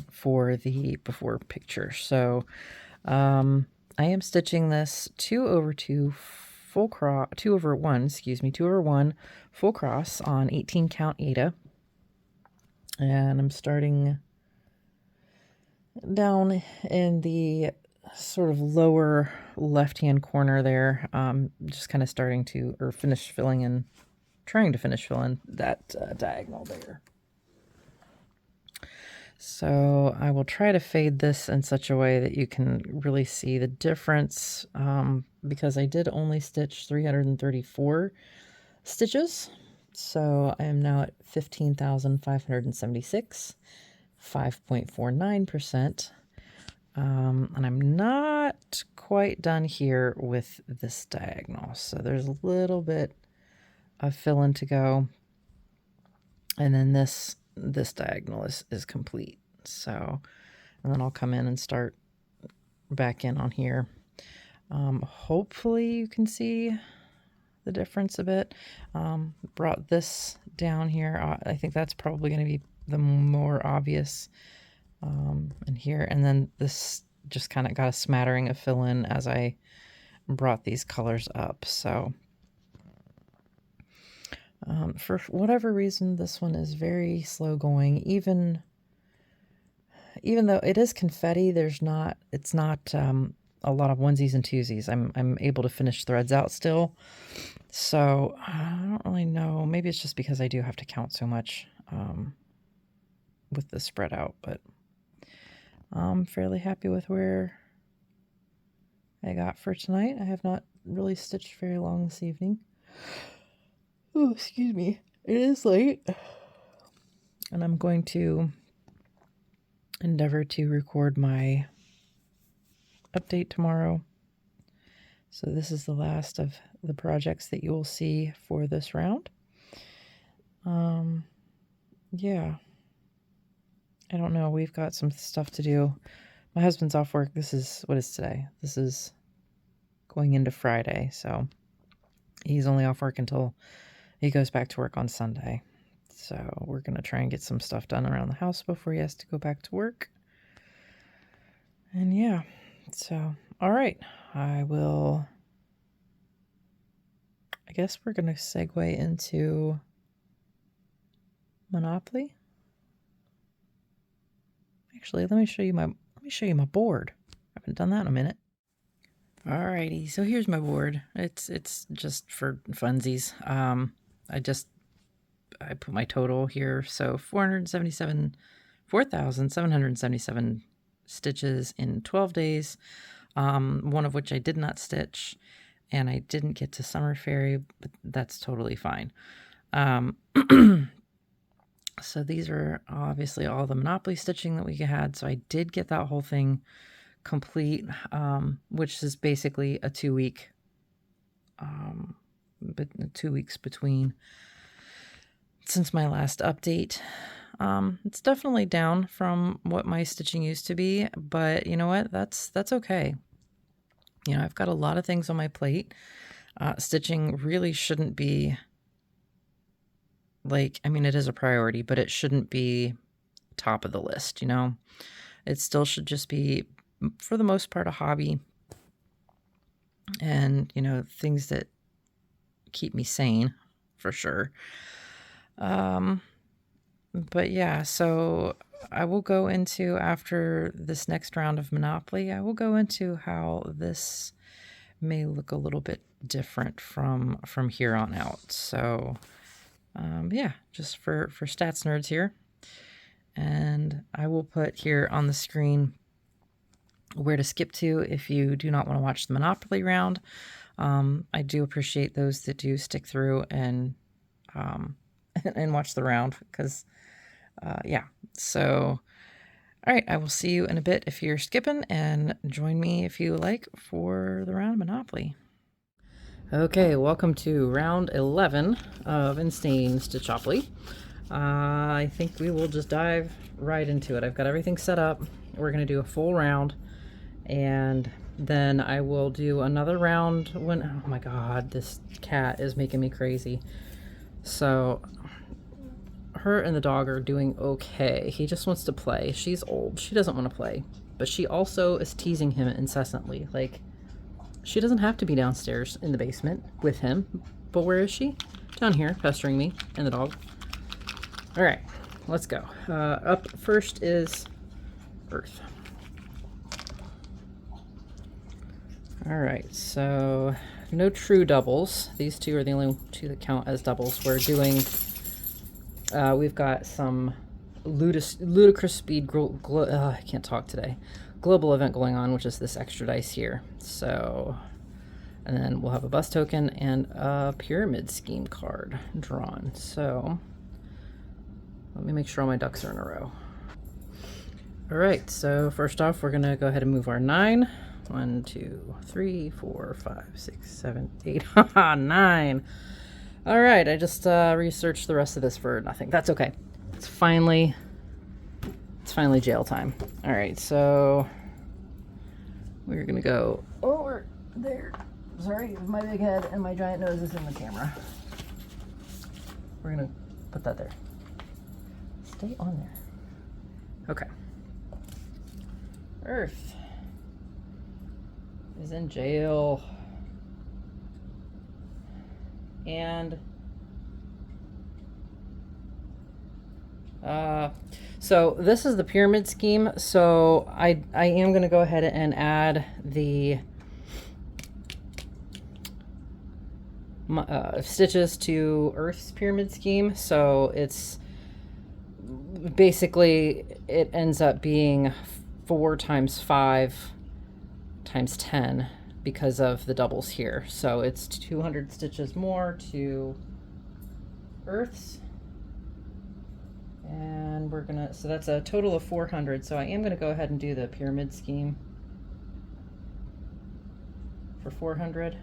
for the before picture. So I am stitching this 2/2 full cross, 2/1, excuse me, 2/1 full cross on 18 count Aida. And I'm starting down in the sort of lower left-hand corner there, just kind of starting to, or finish filling in, trying to finish filling that diagonal there. So I will try to fade this in such a way that you can really see the difference, because I did only stitch 334 stitches. So I am now at 15,576, 5.49%. And I'm not quite done here with this diagonal. So there's a little bit of fill-in to go. And then this diagonal is complete. So, and then I'll come in and start back in on here. Hopefully you can see the difference a bit. Brought this down here. I think that's probably going to be the more obvious. And here, and then this just kind of got a smattering of fill-in as I brought these colors up. So for whatever reason, this one is very slow going. Even though it is confetti, it's not a lot of onesies and twosies. I'm able to finish threads out still. So I don't really know. Maybe it's just because I do have to count so much with the spread out, but I'm fairly happy with where I got for tonight. I have not really stitched very long this evening. Oh, excuse me. It is late. And I'm going to endeavor to record my update tomorrow. So this is the last of the projects that you will see for this round. Yeah. I don't know. We've got some stuff to do. My husband's off work. What is today? This is going into Friday. So he's only off work until he goes back to work on Sunday. So we're going to try and get some stuff done around the house before he has to go back to work. And yeah, so, all right. I guess we're going to segue into Monopoly. Actually, let me show you my board. I haven't done that in a minute. Alrighty, so here's my board. It's just for funsies. I put my total here, so 4,777 stitches in 12 days. One of which I did not stitch, and I didn't get to Summer Fairy, but that's totally fine. So these are obviously all the Monopoly stitching that we had. So I did get that whole thing complete, which is basically a 2-week, but 2 weeks between since my last update. It's definitely down from what my stitching used to be, but you know what? That's okay. You know, I've got a lot of things on my plate. Stitching really shouldn't be like, I mean, it is a priority, but it shouldn't be top of the list, you know? It still should just be, for the most part, a hobby. And, you know, things that keep me sane, for sure. But yeah, so I will go into, after this next round of Monopoly, I will go into how this may look a little bit different from here on out. So yeah, just for stats nerds here. And I will put here on the screen where to skip to if you do not want to watch the Monopoly round. I do appreciate those that do stick through and watch the round, because yeah. So all right, I will see you in a bit if you're skipping, and join me if you like for the round of Monopoly. Okay, welcome to round 11 of Insane Stitchopoly. I think we will just dive right into it. I've got everything set up. We're going to do a full round, And then I will do another round when, oh my God, this cat is making me crazy. So her and the dog are doing okay. He just wants to play. She's old. She doesn't want to play. But she also is teasing him incessantly. Like, she doesn't have to be downstairs in the basement with him. But where is she? Down here, pestering me and the dog. All right, let's go. Up first is Earth. All right, so no true doubles. These two are the only two that count as doubles. We're doing, we've got some ludicrous speed, I can't talk today, global event going on, which is this extra dice here. So, and then we'll have a bus token and a pyramid scheme card drawn. So let me make sure all my ducks are in a row. All right, so first off, we're gonna go ahead and move our 9. 1, 2, 3, 4, 5, 6, 7, 8. Haha, 9. All right, I just researched the rest of this for nothing. That's okay. It's finally jail time. All right, so we're gonna go over there. Sorry, my big head and my giant nose is in the camera. We're gonna put that there. Stay on there. Okay. Earth is in jail. And so this is the pyramid scheme. So I am going to go ahead and add the stitches to Earth's pyramid scheme. So it's basically, it ends up being 4 times 5 times 10 because of the doubles here. So it's 200 stitches more to Earth's. And we're gonna, so that's a total of 400. So I am gonna go ahead and do the pyramid scheme for 400.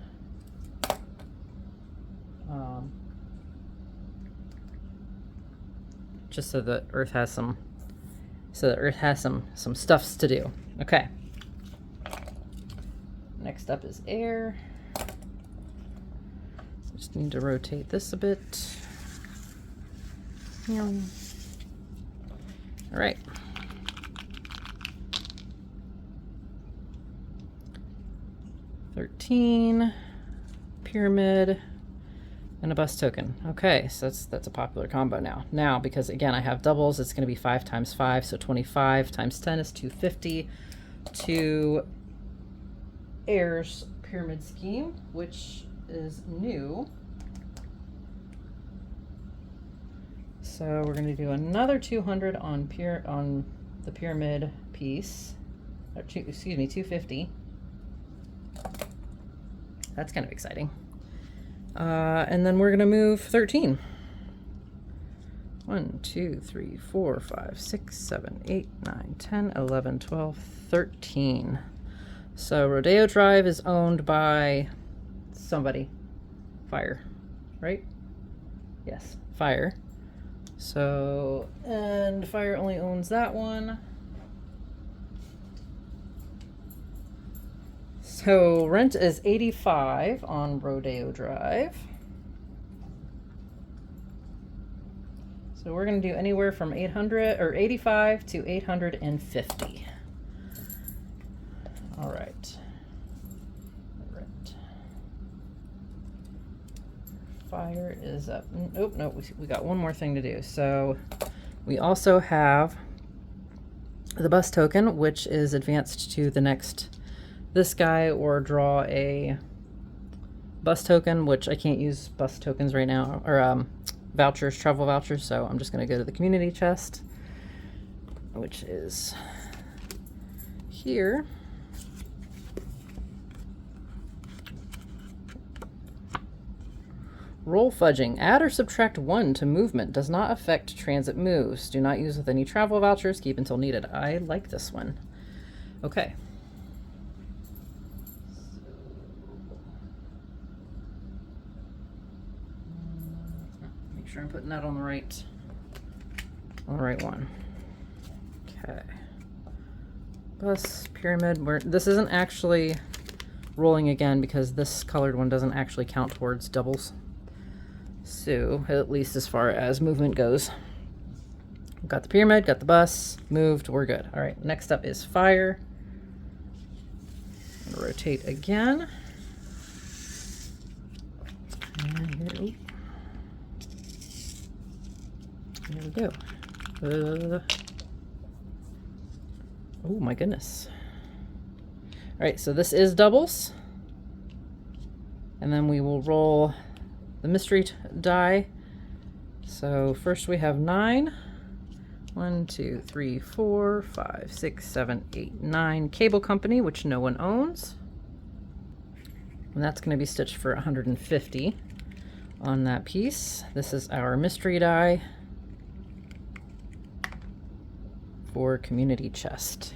Just so that Earth has some, some stuffs to do. Okay. Next up is air. Just need to rotate this a bit. All right. $13, pyramid, and a bus token. Okay, so that's a popular combo now. Now, because again I have doubles, it's going to be 5 times 5, so 25 times 10 is 250 to Air's pyramid scheme, which is new. So we're going to do another 200 on the pyramid piece. Or excuse me, 250. That's kind of exciting. And then we're going to move 13. 1, 2, 3, 4, 5, 6, 7, 8, 9, 10, 11, 12, 13. So Rodeo Drive is owned by somebody. Fire, right? Yes, Fire. So, and Fire only owns that one. So rent is $85 on Rodeo Drive. So we're going to do anywhere from 800 or 85 to 850. All right. Rent. Fire is up. Nope, nope. We got one more thing to do. So we also have the bus token, which is advanced to the next this guy, or draw a bus token, which I can't use bus tokens right now, or vouchers, travel vouchers, so I'm just going to go to the community chest, which is here. Roll fudging. Add or subtract 1 to movement. Does not affect transit moves. Do not use with any travel vouchers. Keep until needed. I like this one. Okay. Make sure I'm putting that on the right one. Okay. Bus pyramid. This isn't actually rolling again because this colored one doesn't actually count towards doubles. So, at least as far as movement goes. Got the pyramid, got the bus, moved, we're good. All right, next up is fire. Rotate again. And here, there we go. Oh my goodness. All right, so this is doubles. And then we will roll the mystery die. So first we have 9. 1, 2, 3, 4, 5, 6, 7, 8, 9. Cable company, which no one owns. And that's going to be stitched for 150 on that piece. This is our mystery die for community chest.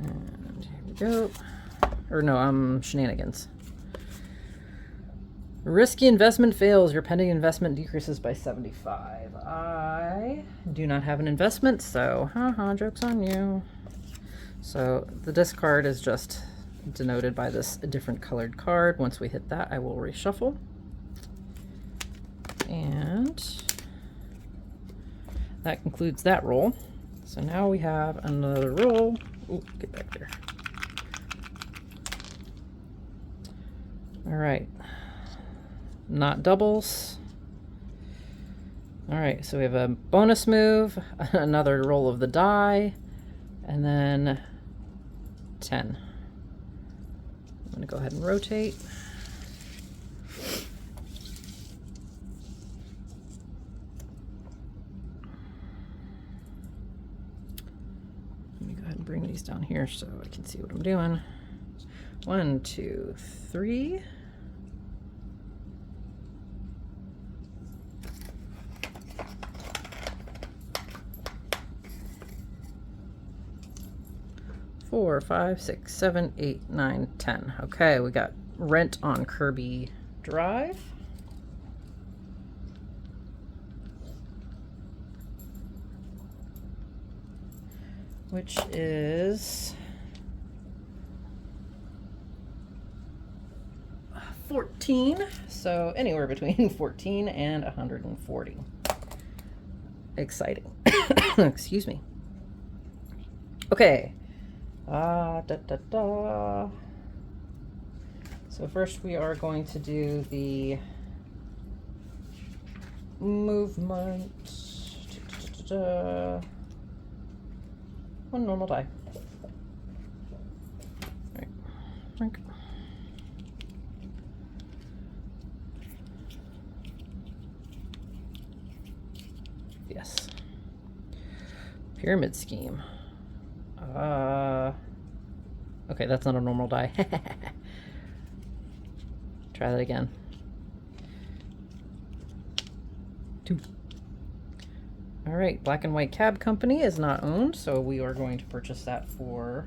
And here we go. Or no, shenanigans. Risky investment fails. Your pending investment decreases by 75. I do not have an investment, so joke's on you. So the discard is just denoted by this different colored card. Once we hit that, I will reshuffle. And that concludes that roll. So now we have another roll. Ooh, get back there. All right. Not doubles. All right, so we have a bonus move, another roll of the die, and then 10. I'm going to go ahead and rotate. Let me go ahead and bring these down here so I can see what I'm doing. 1, 2, 3. Four, 5, 6, 7, 8, 9, 10. Okay, we got rent on Kirby Drive. Which is 14. So anywhere between 14 and 140. Exciting. Excuse me. Okay. So first we are going to do the movement. One normal die. All right. Yes. Pyramid scheme. Okay, that's not a normal die. Try that again. 2. All right, Black and White Cab Company is not owned, so we are going to purchase that for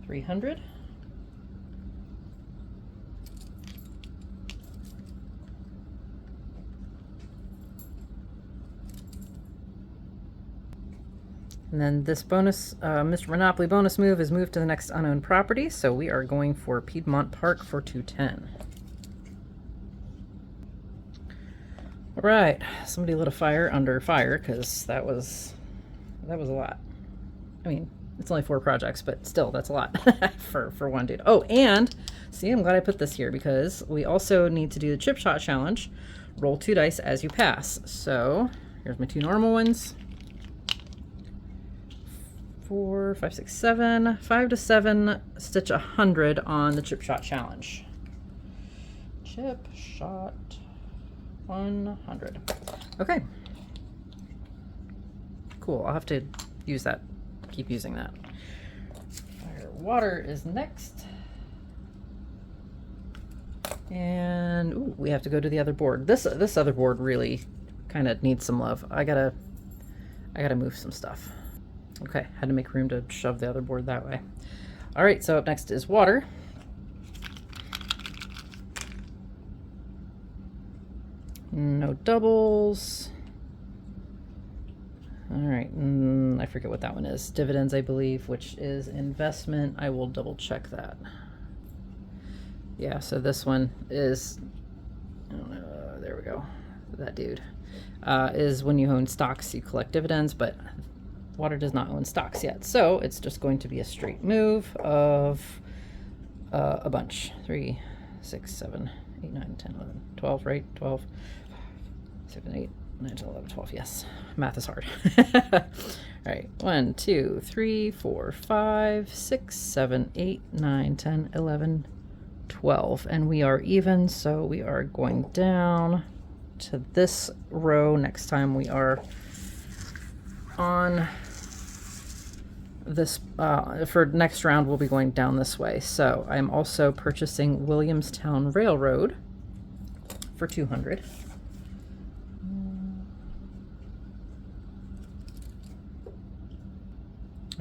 300. And then this bonus, Mr. Monopoly bonus move is moved to the next unowned property, so we are going for Piedmont Park for 210. All right, somebody lit a fire under fire because that was a lot. I mean, it's only 4 projects, but still, that's a lot for one dude. Oh, and see, I'm glad I put this here because we also need to do the chip shot challenge. Roll 2 dice as you pass. So here's my 2 normal ones. 4, 5, 6, 7, 5 to 7, stitch 100 on the chip shot challenge. Chip shot 100. Okay. Cool. I'll have to use that. Keep using that. Fire water is next. And ooh, we have to go to the other board. This other board really kind of needs some love. I gotta move some stuff. Okay, had to make room to shove the other board that way. All right, so up next is water. No doubles. All right, I forget what that one is. Dividends, I believe, which is investment. I will double check that. Yeah, so this one is, there we go, that dude. Is when you own stocks, you collect dividends, but water does not own stocks yet. So it's just going to be a straight move of a bunch. 3, 6, 7, 8, 9, 10, 11, 12, right? 12, 7, 8, 9, 10, 11, 12, yes. Math is hard. All right, 1, 2, 3, 4, 5, 6, 7, 8, 9, 10, 11, 12. And we are even, so we are going down to this row next time we are on this. For next round, we'll be going down this way. So I'm also purchasing Williamstown Railroad for 200.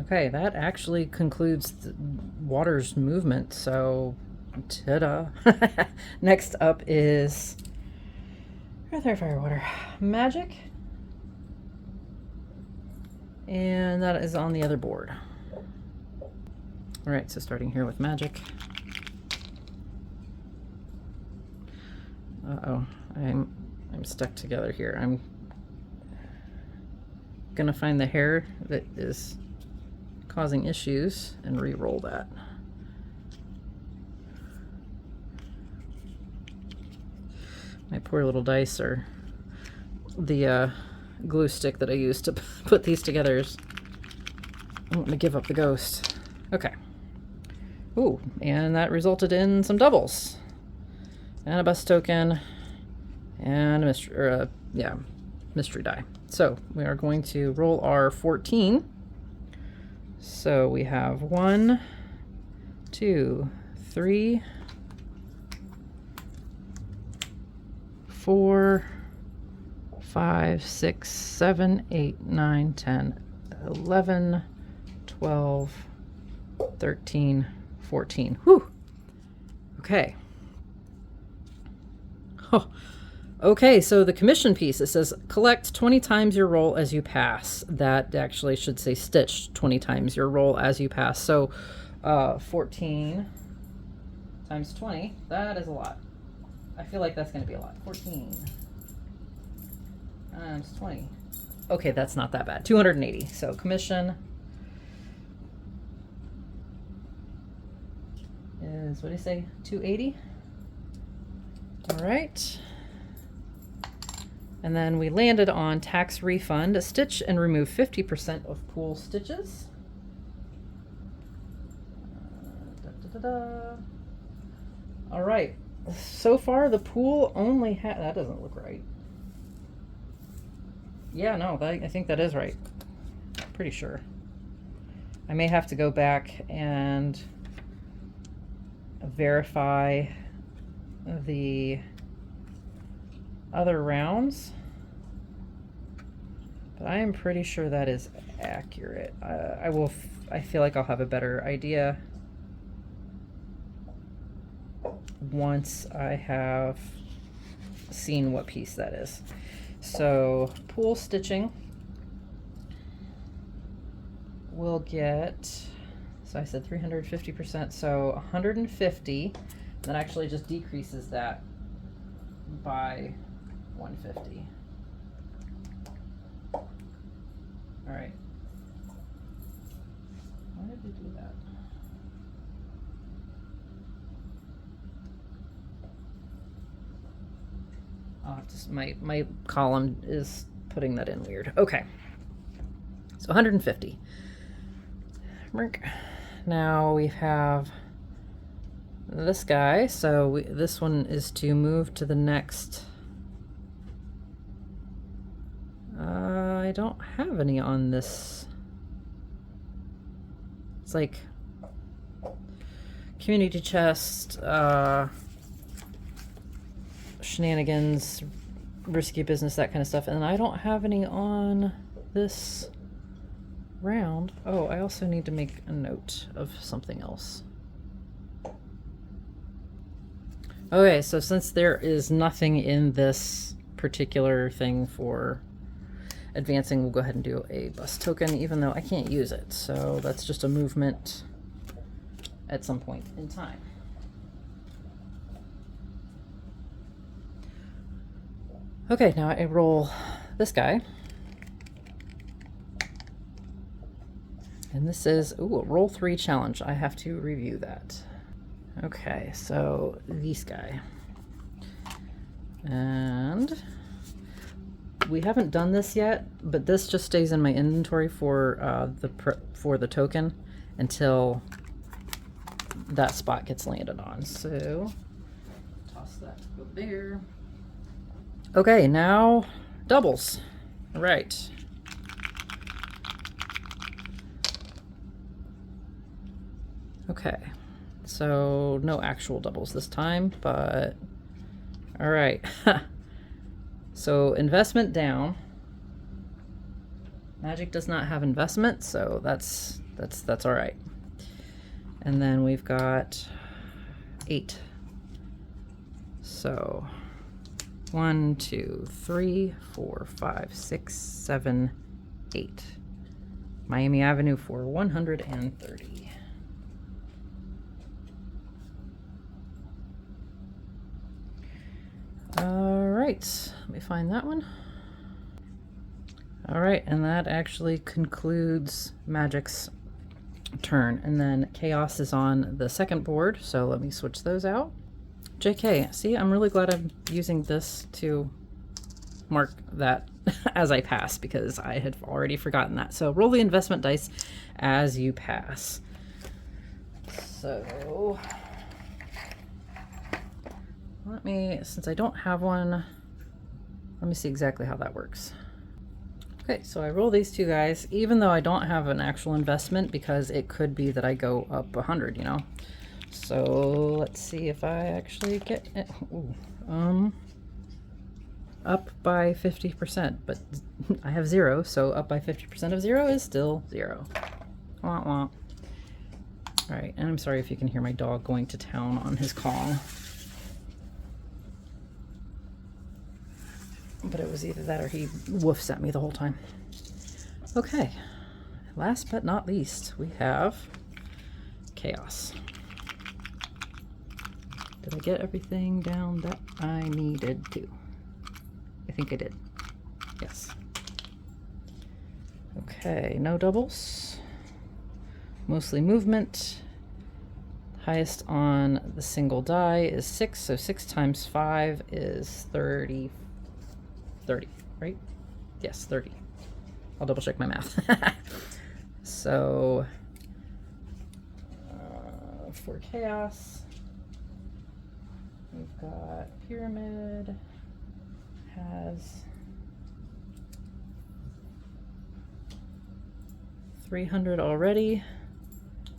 Okay, that actually concludes the water's movement, so ta-da. Next up is Earth, Air, Fire, Water, Magic. And that is on the other board. All right, so starting here with Magic. Uh-oh, I'm stuck together here. I'm gonna find the hair that is causing issues and re-roll that. My poor little dice are the glue stick that I used to put these together is wanting to give up the ghost. Okay. Ooh, and that resulted in some doubles. And a bust token. And a mystery, mystery die. So we are going to roll our 14. So we have 1, 2, 3, 4, 5, 6, 7, 8, 9, 10, 11, 12, 13, 14. Whew. Okay. Oh. Okay, so the commission piece, it says collect 20 times your roll as you pass. That actually should say stitch 20 times your roll as you pass. So 14 times 20, that is a lot. I feel like that's going to be a lot. 14 times 20. Okay, that's not that bad. 280. So commission is, what do you say, 280? All right. And then we landed on tax refund, stitch and remove 50% of pool stitches. All right, so far the pool only had, that doesn't look right. Yeah, no, I think that is right. Pretty sure. I may have to go back and verify the other rounds, but I am pretty sure that is accurate. I feel like I'll have a better idea once I have seen what piece that is. So pool stitching will get, so I said 350%, so 150. That actually just decreases that by 150. All right. Why did we do that? I'll have to, my column is putting that in weird. Okay. So 150. Now we have this guy. So this one is to move to the next. I don't have any on this. It's like community chest, shenanigans, risky business, that kind of stuff. And I don't have any on this round. Oh, I also need to make a note of something else. Okay, so since there is nothing in this particular thing for advancing, we'll go ahead and do a bus token, even though I can't use it. So that's just a movement at some point in time. Okay, now I roll this guy. And this is, ooh, a roll 3 challenge. I have to review that. Okay, so this guy. And we haven't done this yet, but this just stays in my inventory for the token until that spot gets landed on. So toss that to go there. Okay, now doubles. All right. Okay, so no actual doubles this time, but all right. So investment down. Magic does not have investment, so that's all right. And then we've got 8. So 1, 2, 3, 4, 5, 6, 7, 8. Miami Avenue for 130. All right, let me find that one. All right, and that actually concludes Magic's turn. And then Chaos is on the second board, so let me switch those out. JK, see, I'm really glad I'm using this to mark that as I pass, because I had already forgotten that. So roll the investment dice as you pass. So let me, since I don't have one, let me see exactly how that works. Okay, so I roll these 2 guys, even though I don't have an actual investment, because it could be that I go up 100, you know. So let's see if I actually get it. Ooh, up by 50%, but I have 0, so up by 50% of 0 is still 0. Wah, wah. All right, and I'm sorry if you can hear my dog going to town on his call. But it was either that or he woofs at me the whole time. Okay, last but not least, we have Chaos. Did I get everything down that I needed to? I think I did. Yes. Okay, no doubles. Mostly movement. Highest on the single die is 6, so 6 times 5 is 30. 30, right? Yes, 30. I'll double check my math. So for Chaos, we've got Pyramid has 300 already.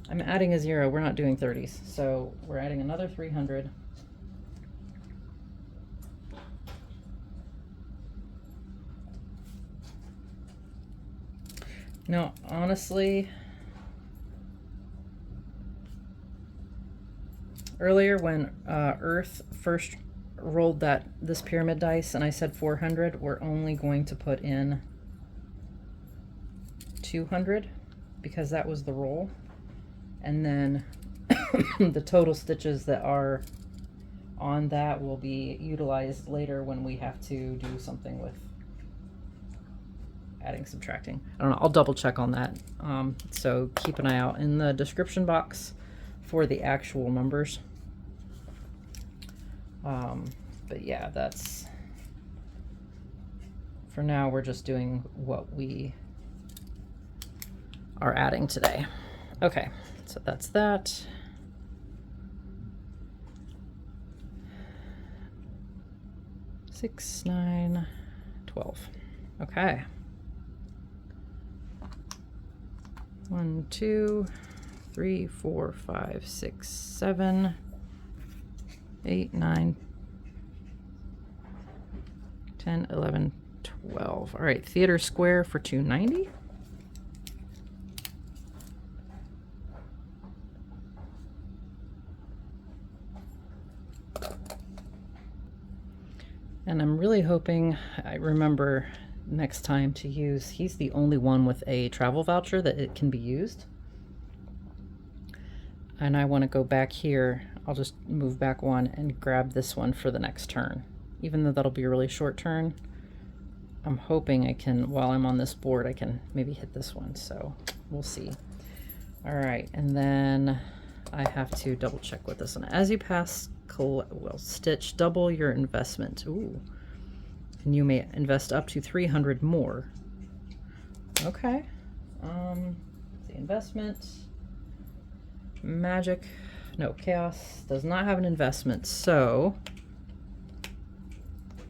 I'm adding a 0. We're not doing 30s, so we're adding another 300. No, honestly, earlier when Earth first rolled this pyramid dice and I said 400, we're only going to put in 200 because that was the roll. And then the total stitches that are on that will be utilized later when we have to do something with adding, subtracting. I don't know, I'll double check on that. So keep an eye out in the description box for the actual numbers. But yeah, that's, for now we're just doing what we are adding today. Okay, so that's that. Six, 9, 12. Okay. 1, 2, 3, 4, 5, 6, 7, 8, 9, 10, 11, 12. All right, Theater Square for 290. And I'm really hoping I remember next time to use. He's the only one with a travel voucher that it can be used. And I want to go back here. I'll just move back one and grab this one for the next turn. Even though that'll be a really short turn, I'm hoping I can, while I'm on this board, I can maybe hit this one. So we'll see. All right, and then I have to double check with this one. As you pass, well, stitch, double your investment. Ooh. And you may invest up to 300 more. Okay. The investment. Magic. No, chaos does not have an investment, so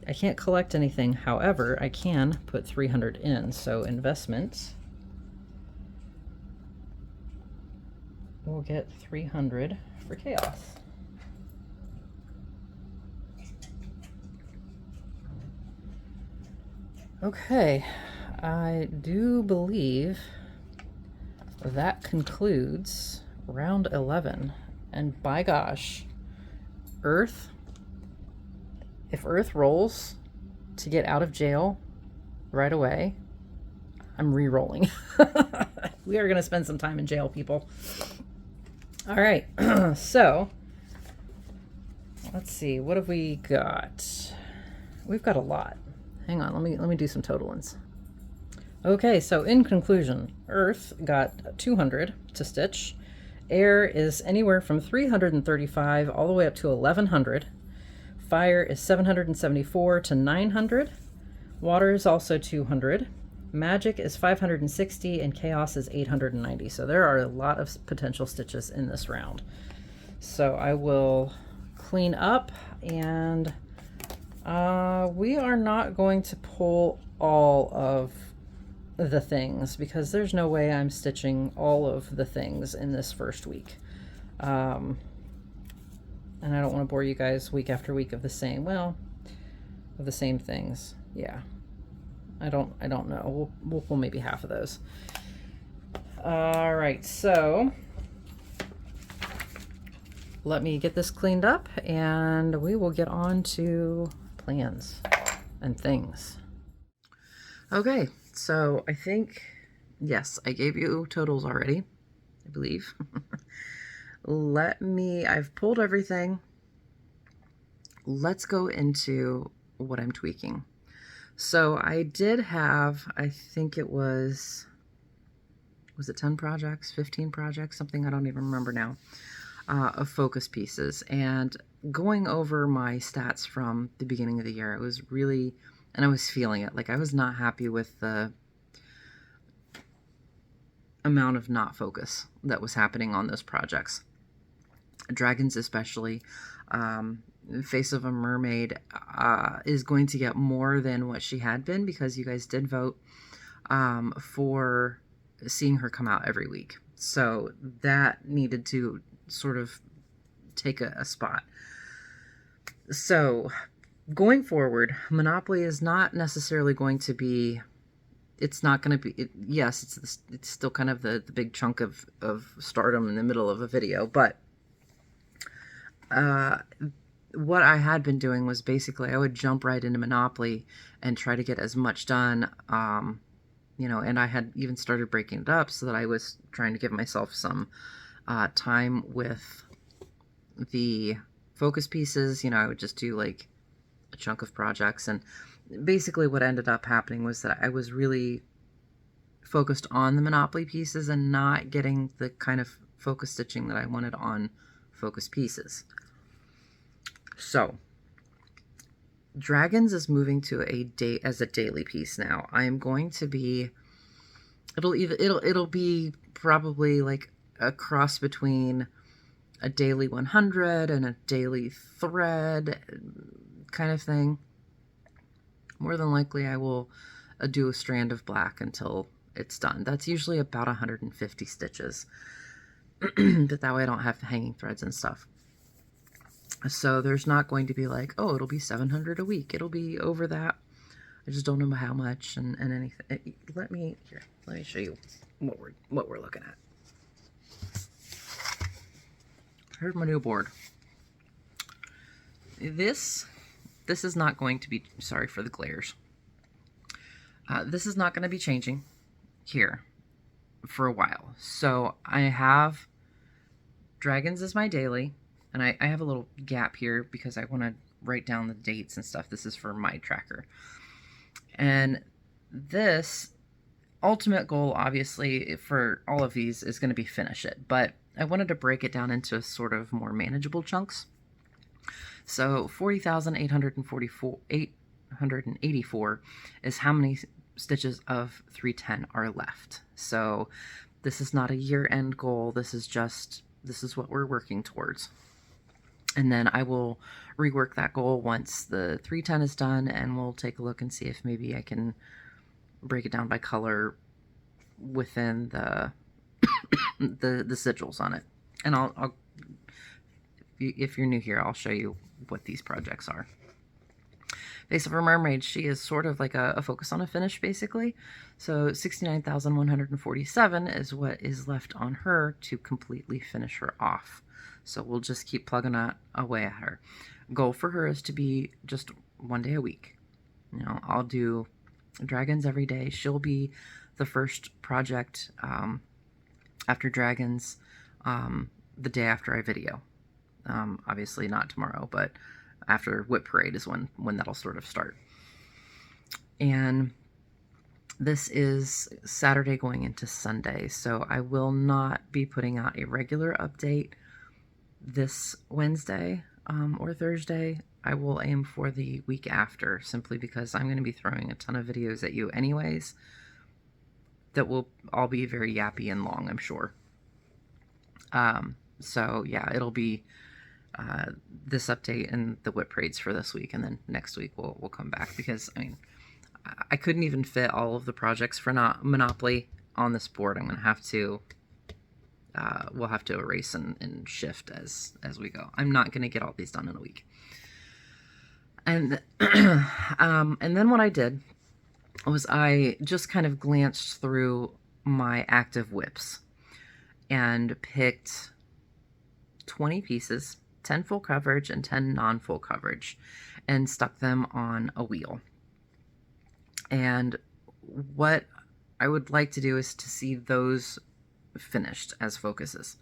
I can't collect anything. However, I can put 300 in. So investment. We'll get 300 for chaos. Okay, I do believe that concludes round 11. And by gosh, Earth, if Earth rolls to get out of jail right away, I'm re-rolling. We are going to spend some time in jail, people. All right, so let's see, what have we got? We've got a lot. Hang on, let me do some totalings. Okay, so in conclusion, Earth got 200 to stitch. Air is anywhere from 335 all the way up to 1100. Fire is 774 to 900. Water is also 200. Magic is 560 and chaos is 890. So there are a lot of potential stitches in this round. So I will clean up, and we are not going to pull all of the things because there's no way I'm stitching all of the things in this first week. And I don't want to bore you guys week after week of the same, well, of the same things. Yeah. I don't know. We'll pull maybe half of those. All right, so let me get this cleaned up and we will get on to plans and things. Okay, so I think, yes, I gave you totals already, I believe. I've pulled everything. Let's go into what I'm tweaking. So I did have, I think it was it 10 projects, 15 projects, something I don't even remember now, of focus pieces. And going over my stats from the beginning of the year, it was really, and I was feeling it. Like I was not happy with the amount of not focus that was happening on those projects. Dragons especially. Face of a Mermaid is going to get more than what she had been because you guys did vote for seeing her come out every week. So that needed to sort of take a spot. So going forward, Monopoly is not necessarily going to be, it's not going to be, yes, it's still kind of the big chunk of stardom in the middle of a video, but what I had been doing was basically I would jump right into Monopoly and try to get as much done, you know, and I had even started breaking it up so that I was trying to give myself some time with the focus pieces. You know, I would just do like a chunk of projects, and basically what ended up happening was that I was really focused on the Monopoly pieces and not getting the kind of focus stitching that I wanted on focus pieces. So Dragons is moving to as a daily piece now. I am going to be, it'll be probably like a cross between a daily 100 and a daily thread kind of thing. More than likely I will do a strand of black until it's done. That's usually about 150 stitches. But that way I don't have hanging threads and stuff. So there's not going to be like, oh, it'll be 700 a week. It'll be over that. I just don't know how much and anything. Let me show you what we're looking at. Here's my new board. This is not going to be, sorry for the glares. This is not going to be changing here for a while. So I have dragons as my daily, and I have a little gap here because I want to write down the dates and stuff. This is for my tracker. And this ultimate goal, obviously, for all of these is going to be finish it, but I wanted to break it down into sort of more manageable chunks. So 40,884 is how many stitches of 310 are left. So this is not a year-end goal. This is what we're working towards. And then I will rework that goal once the 310 is done, and we'll take a look and see if maybe I can break it down by color within the the sigils on it. And I'll if you're new here, I'll show you what these projects are. Face of a Mermaid, she is sort of like a focus on a finish, basically. So 69,147 is what is left on her to completely finish her off. So we'll just keep plugging that away at her. Goal for her is to be just 1 day a week. You know, I'll do dragons every day. She'll be the first project after dragons the day after I video. Obviously not tomorrow, but after Whip Parade is when that'll sort of start. And this is Saturday going into Sunday, so I will not be putting out a regular update this Wednesday or Thursday. I will aim for the week after, simply because I'm going to be throwing a ton of videos at you anyways that will all be very yappy and long, I'm sure. So yeah, it'll be this update and the Whip Parades for this week, and then next week we'll come back, because I mean, I couldn't even fit all of the projects for Monopoly on this board. I'm going to have to we'll have to erase and shift as we go. I'm not going to get all these done in a week. And and then what I did was I just kind of glanced through my active whips and picked 20 pieces, 10 full coverage and 10 non-full coverage, and stuck them on a wheel. And what I would like to do is to see those finished as focuses.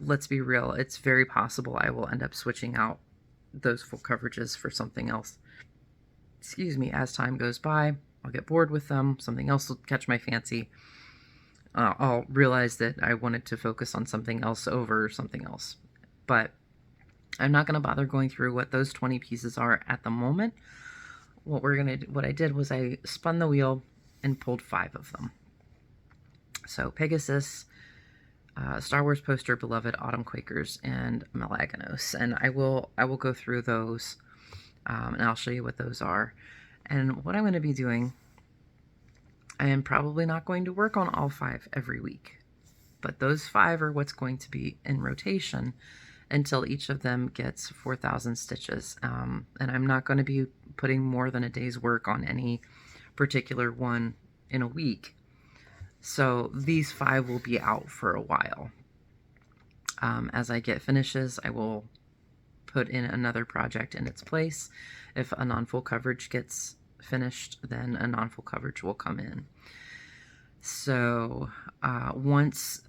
Let's be real, it's very possible I will end up switching out those full coverages for something else. Excuse me, as time goes by, I'll get bored with them, something else will catch my fancy. I'll realize that I wanted to focus on something else over something else. But I'm not going to bother going through what those 20 pieces are at the moment. What I did was I spun the wheel and pulled 5 of them. So Pegasus, Star Wars Poster, Beloved, Autumn Quakers, and Melaganos. And I will go through those, and I'll show you what those are. And what I'm going to be doing, I am probably not going to work on all 5 every week, but those 5 are what's going to be in rotation until each of them gets 4,000 stitches. And I'm not going to be putting more than a day's work on any particular one in a week. So these 5 will be out for a while. As I get finishes, I will put in another project in its place. If a non-full coverage gets finished, then a non-full coverage will come in. So once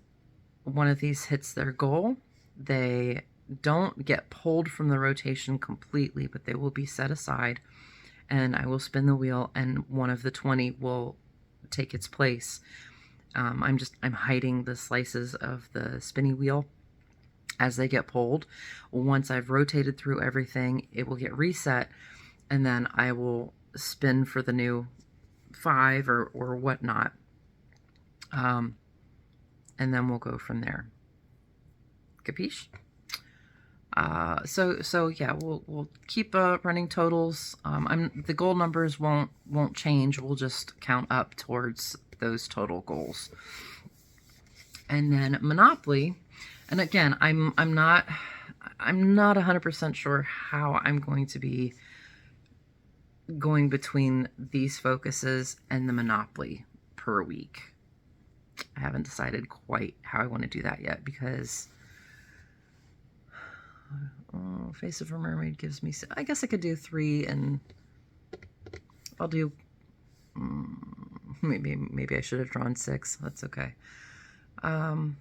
one of these hits their goal, they don't get pulled from the rotation completely, but they will be set aside, and I will spin the wheel and one of the 20 will take its place. I'm hiding the slices of the spinny wheel as they get pulled. Once I've rotated through everything, it will get reset, and then I will spin for the new 5 or whatnot, and then we'll go from there. Capiche? So yeah, we'll keep running totals. The goal numbers won't change. We'll just count up towards those total goals. And then Monopoly, and again, I'm not 100% sure how I'm going to be going between these focuses and the Monopoly per week. I haven't decided quite how I want to do that yet, because Oh, Face of a Mermaid gives me... I guess I could do 3, and I'll do... maybe I should have drawn 6. That's okay. I'll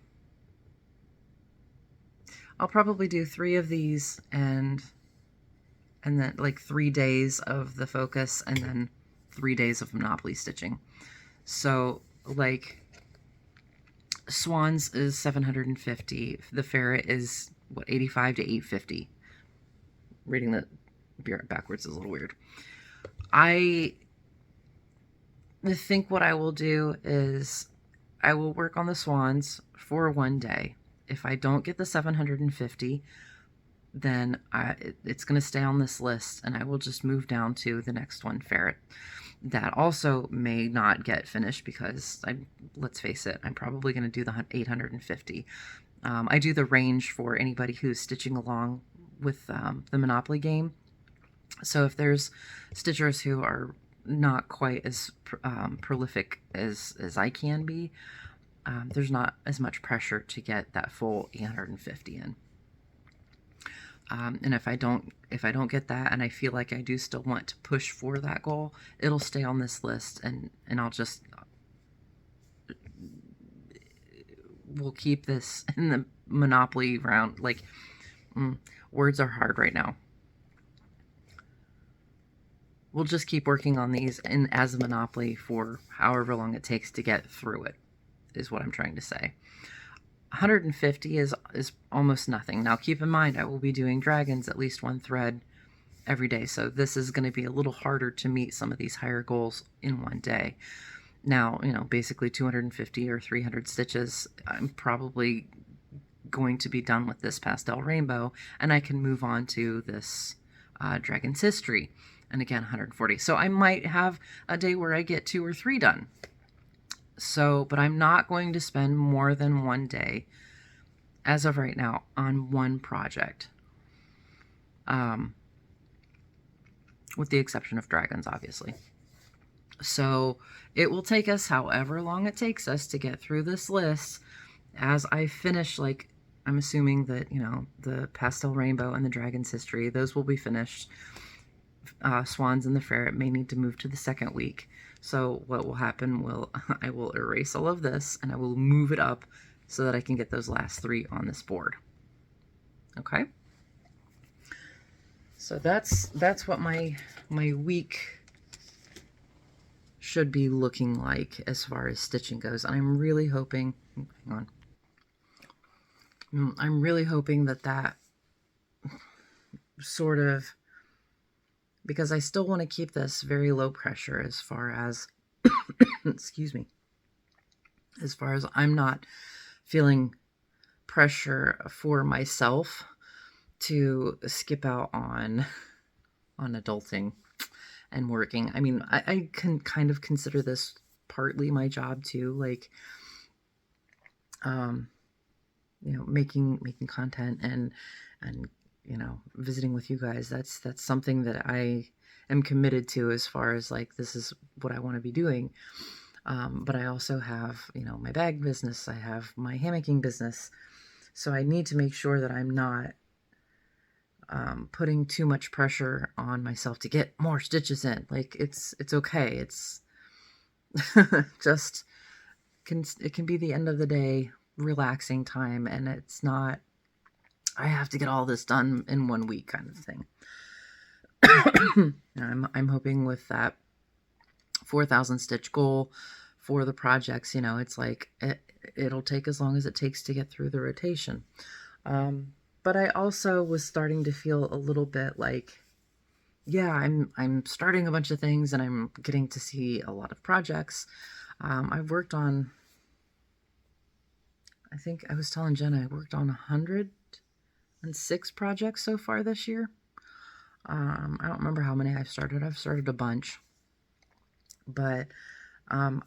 probably do 3 of these, and then like 3 days of the focus, and then 3 days of Monopoly stitching. So like Swans is 750. The ferret is what, 85 to 850. Reading the backwards is a little weird. I think what I will do is I will work on the swans for 1 day. If I don't get the 750, then it's going to stay on this list, and I will just move down to the next one, ferret. That also may not get finished because, let's face it, I'm probably going to do the 850. I do the range for anybody who's stitching along with the Monopoly game. So if there's stitchers who are not quite as prolific as I can be, there's not as much pressure to get that full 850 in. And if I don't get that, and I feel like I do still want to push for that goal, it'll stay on this list, and I'll just we'll keep this in the Monopoly round. Like, words are hard right now. We'll just keep working on these as a Monopoly for however long it takes to get through it, is what I'm trying to say. 150 is almost nothing. Now keep in mind, I will be doing dragons at least 1 thread every day, so this is going to be a little harder to meet some of these higher goals in 1 day. Now, basically 250 or 300 stitches, I'm probably going to be done with this pastel rainbow, and I can move on to this Dragon's History, and again 140. So I might have a day where I get 2 or 3 done. So, but I'm not going to spend more than 1 day, as of right now, on 1 project. With the exception of dragons, obviously. So, it will take us however long it takes us to get through this list. As I finish, like, I'm assuming that, the pastel rainbow and the Dragon's History, those will be finished. Swans and the ferret may need to move to the 2nd week. So what will happen I will erase all of this, and I will move it up so that I can get those last 3 on this board. Okay? So that's what my week should be looking like as far as stitching goes. And I'm really hoping, hang on. I'm really hoping that sort of, because I still want to keep this very low pressure as far as, excuse me, as far as I'm not feeling pressure for myself to skip out on adulting and working. I mean, I can kind of consider this partly my job too, like, making content and visiting with you guys. That's something that I am committed to, as far as like, this is what I want to be doing. But I also have, my bag business. I have my hammocking business. So I need to make sure that I'm not putting too much pressure on myself to get more stitches in. Like, it's okay. It's just, it can be the end of the day relaxing time, and it's not, I have to get all this done in 1 week kind of thing. I'm hoping with that 4,000 stitch goal for the projects, it's like it'll take as long as it takes to get through the rotation. But I also was starting to feel a little bit like, yeah, I'm starting a bunch of things, and I'm getting to see a lot of projects. I've worked on, I think I was telling Jenna, I worked on 106 projects so far this year. I don't remember how many I've started. I've started a bunch, but I'm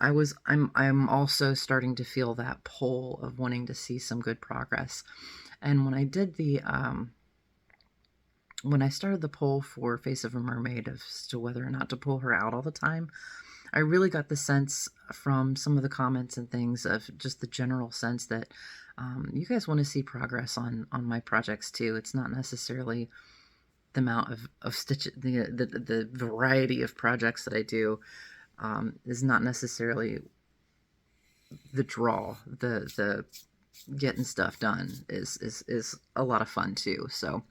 also starting to feel that pull of wanting to see some good progress. And when I did when I started the poll for Face of a Mermaid as to whether or not to pull her out all the time, I really got the sense from some of the comments and things of just the general sense that You guys want to see progress on my projects too. It's not necessarily the amount of stitch, the variety of projects that I do is not necessarily the draw. The getting stuff done is a lot of fun too. So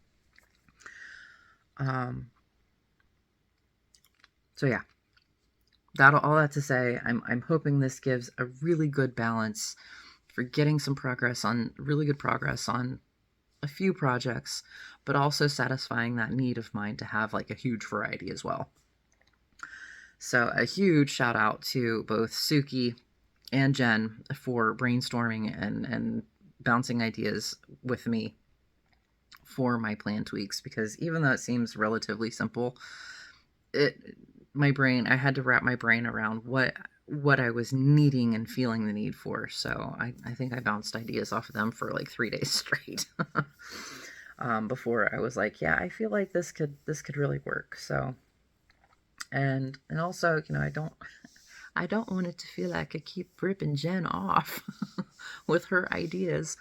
so yeah, all that to say, I'm hoping this gives a really good balance for getting some progress on, really good progress on a few projects, but also satisfying that need of mine to have like a huge variety as well. So a huge shout out to both Suki and Jen for brainstorming and bouncing ideas with me for my plan tweaks, because even though it seems relatively simple, I had to wrap my brain around what I was needing and feeling the need for. So I think I bounced ideas off of them for like 3 days straight before I was like, yeah, I feel like this could really work. So, and also, you know, I don't want it to feel like I keep ripping Jen off with her ideas.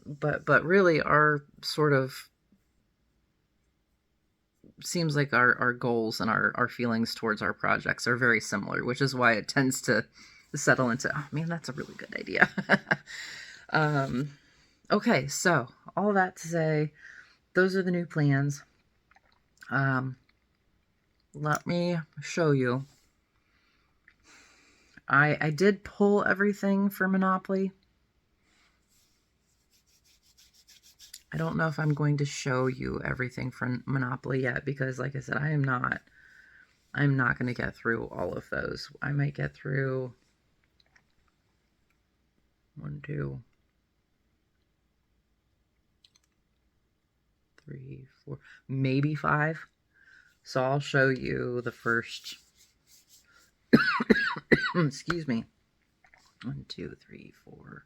But really our sort of seems like our goals and our feelings towards our projects are very similar, which is why it tends to settle into, oh man, that's a really good idea. Okay, so all that to say, those are the new plans. Let me show you. I did pull everything for Monopoly. I don't know if I'm going to show you everything from Monopoly yet, because like I said, I'm not going to get through all of those. I might get through 1, 2, 3, 4, maybe 5. So I'll show you the first, excuse me, 1, 2, 3, 4,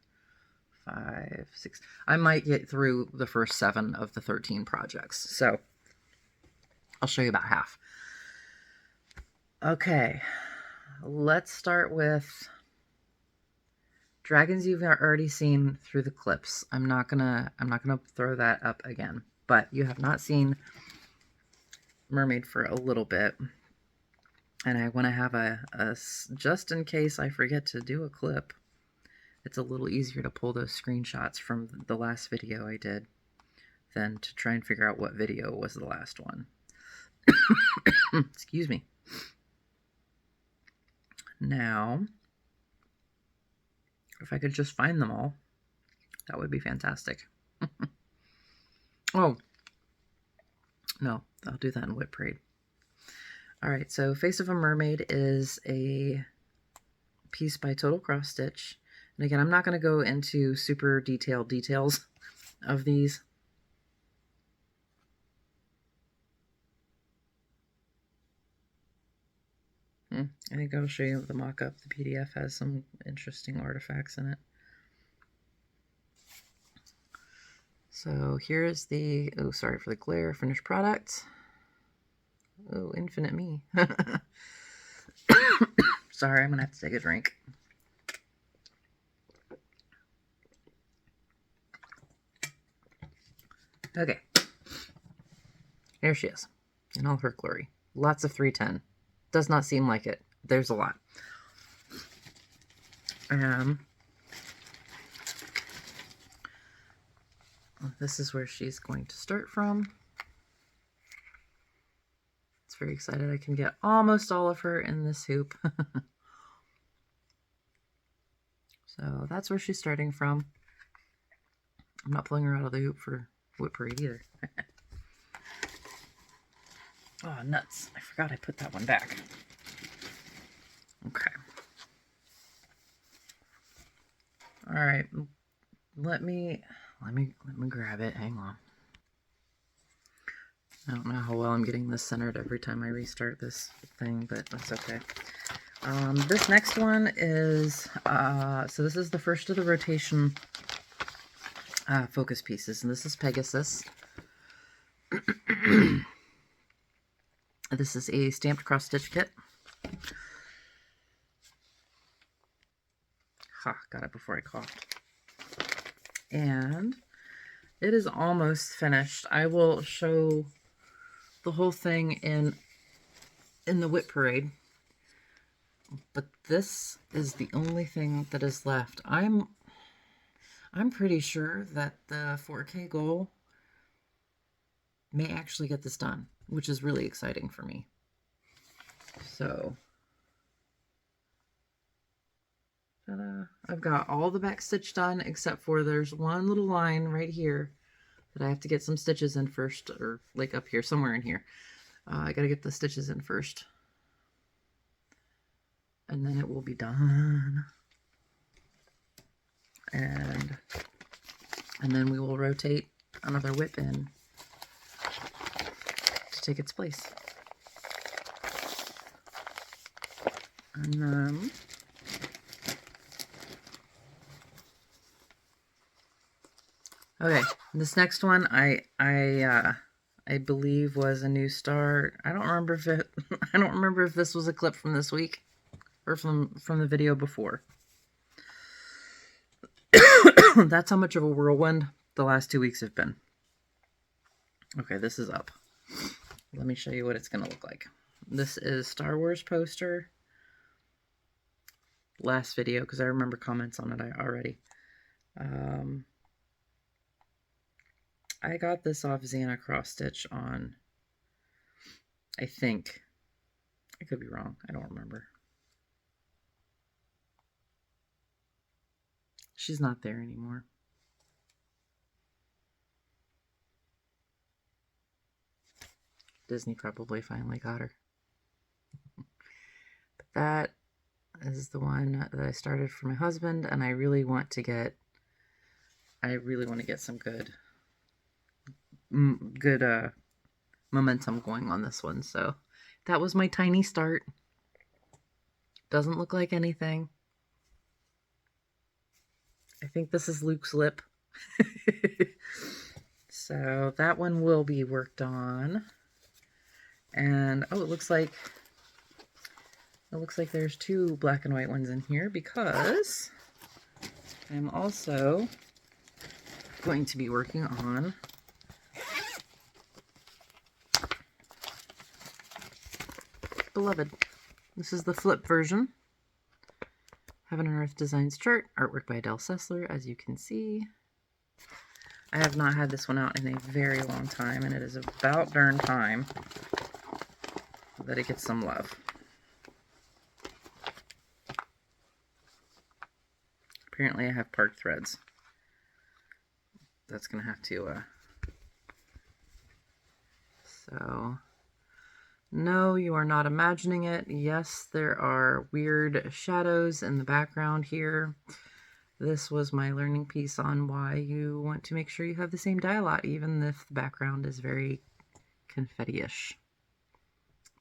5, 6. I might get through the first 7 of the 13 projects. So I'll show you about half. Okay, let's start with dragons you've already seen through the clips. I'm not gonna throw that up again, but you have not seen mermaid for a little bit, and I want to have a just in case I forget to do a clip, it's a little easier to pull those screenshots from the last video I did than to try and figure out what video was the last one. Excuse me. Now, if I could just find them all, that would be fantastic. Oh, no, I'll do that in Whip Parade. All right, so Face of a Mermaid is a piece by Total Cross Stitch. And again, I'm not going to go into super detailed details of these. I think I'll show you the mock-up. The PDF has some interesting artifacts in it. So here's the, oh, sorry for the glare, finished product. Oh, infinite me. Sorry, I'm going to have to take a drink. Okay. Here she is in all her glory. Lots of 310. Does not seem like it. There's a lot. This is where she's going to start from. It's very excited I can get almost all of her in this hoop. So that's where she's starting from. I'm not pulling her out of the hoop for Whip Parade either. Oh, nuts. I forgot I put that one back. Okay. All right. Let me grab it. Hang on. I don't know how well I'm getting this centered every time I restart this thing, but that's okay. This next one is, so this is the first of the rotation focus pieces, and this is Pegasus. This is a stamped cross-stitch kit. Ha, got it before I coughed. And it is almost finished. I will show the whole thing in the whip parade. But this is the only thing that is left. I'm pretty sure that the 4K goal may actually get this done, which is really exciting for me. So, ta-da. I've got all the back stitch done except for there's one little line right here that I have to get some stitches in first, or like up here, somewhere in here. I gotta get the stitches in first. And then it will be done. And then we will rotate another whip in to take its place. And then okay, this next one I believe was a new start. I don't remember if it I don't remember if this was a clip from this week or from the video before. That's how much of a whirlwind the last 2 weeks have been. Okay, this is up. Let me show you what it's going to look like. This is Star Wars poster. Last video, because I remember comments on it already. I got this off Xana Cross Stitch on, I think, I could be wrong, I don't remember. She's not there anymore. Disney probably finally got her. But that is the one that I started for my husband, and I really want to get some good momentum going on this one. So that was my tiny start. Doesn't look like anything. I think this is Luke's lip. So that one will be worked on. And oh, it looks like there's 2 black and white ones in here, because I'm also going to be working on Beloved. This is the flip version. Heaven and Earth Designs chart, artwork by Adele Sessler, as you can see. I have not had this one out in a very long time, and it is about darn time that it gets some love. Apparently I have parked threads. That's going to have to, so, no, you are not imagining it. Yes, there are weird shadows in the background here. This was my learning piece on why you want to make sure you have the same dye lot, even if the background is very confetti-ish.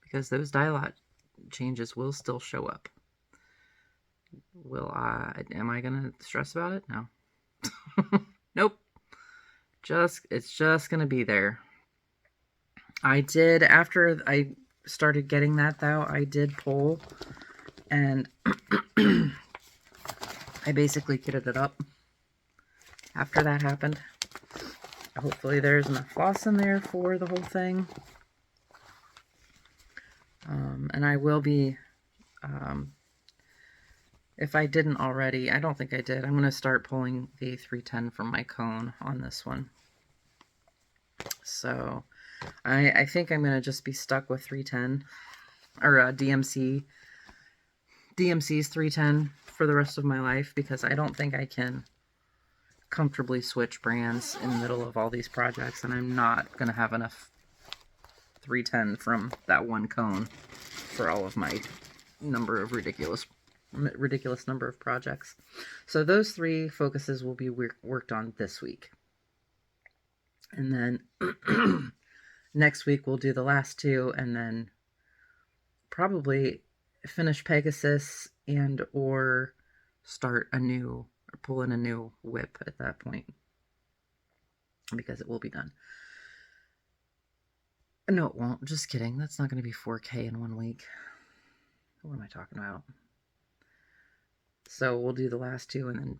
Because those dye lot changes will still show up. Am I going to stress about it? No. Nope. It's just going to be there. I did, after I started getting that though, I did pull, and I basically kitted it up after that happened. Hopefully there's enough floss in there for the whole thing. And I will be, if I didn't already, I don't think I did, I'm going to start pulling the 310 from my cone on this one. So I think I'm going to just be stuck with 310, or DMC's 310 for the rest of my life, because I don't think I can comfortably switch brands in the middle of all these projects, and I'm not going to have enough 310 from that one cone for all of my ridiculous number of projects. So those 3 focuses will be worked on this week. And then next week we'll do the last 2, and then probably finish Pegasus and or start a new, or pull in a new whip at that point, because it will be done. No, it won't. Just kidding. That's not going to be 4K in 1 week. What am I talking about? So we'll do the last 2 and then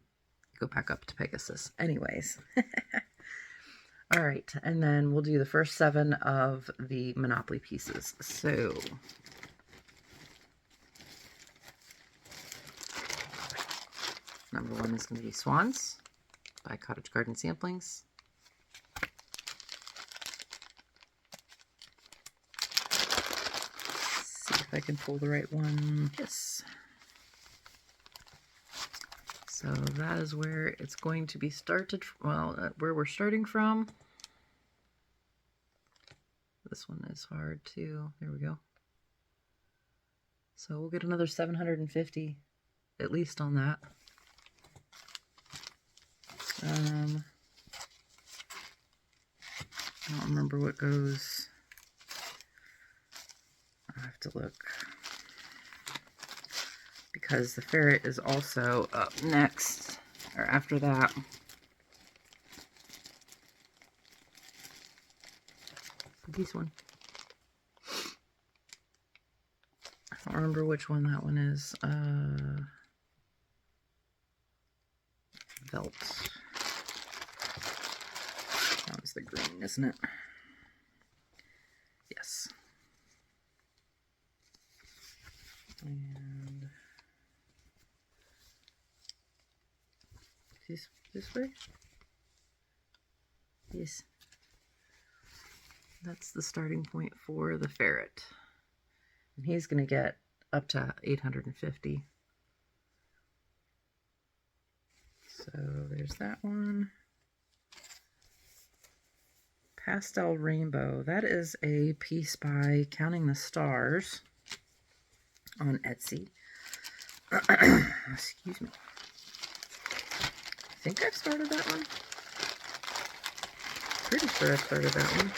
go back up to Pegasus. Anyways. All right, and then we'll do the first 7 of the Monopoly pieces. So number 1 is going to be Swans by Cottage Garden Samplings. Let's see if I can pull the right one. Yes. So that is where it's going to be started. Well, where we're starting from. This one is hard too. There we go. So we'll get another 750 at least on that. I don't remember what goes. I have to look. Because the ferret is also up next, or after that. This one. I don't remember which one that one is. Velt. That was the green, isn't it? Yes. And this way? Yes. That's the starting point for the ferret. And he's going to get up to 850. So there's that one. Pastel Rainbow. That is a piece by Counting the Stars on Etsy. Excuse me. I think I've started that one. Pretty sure I've started that one.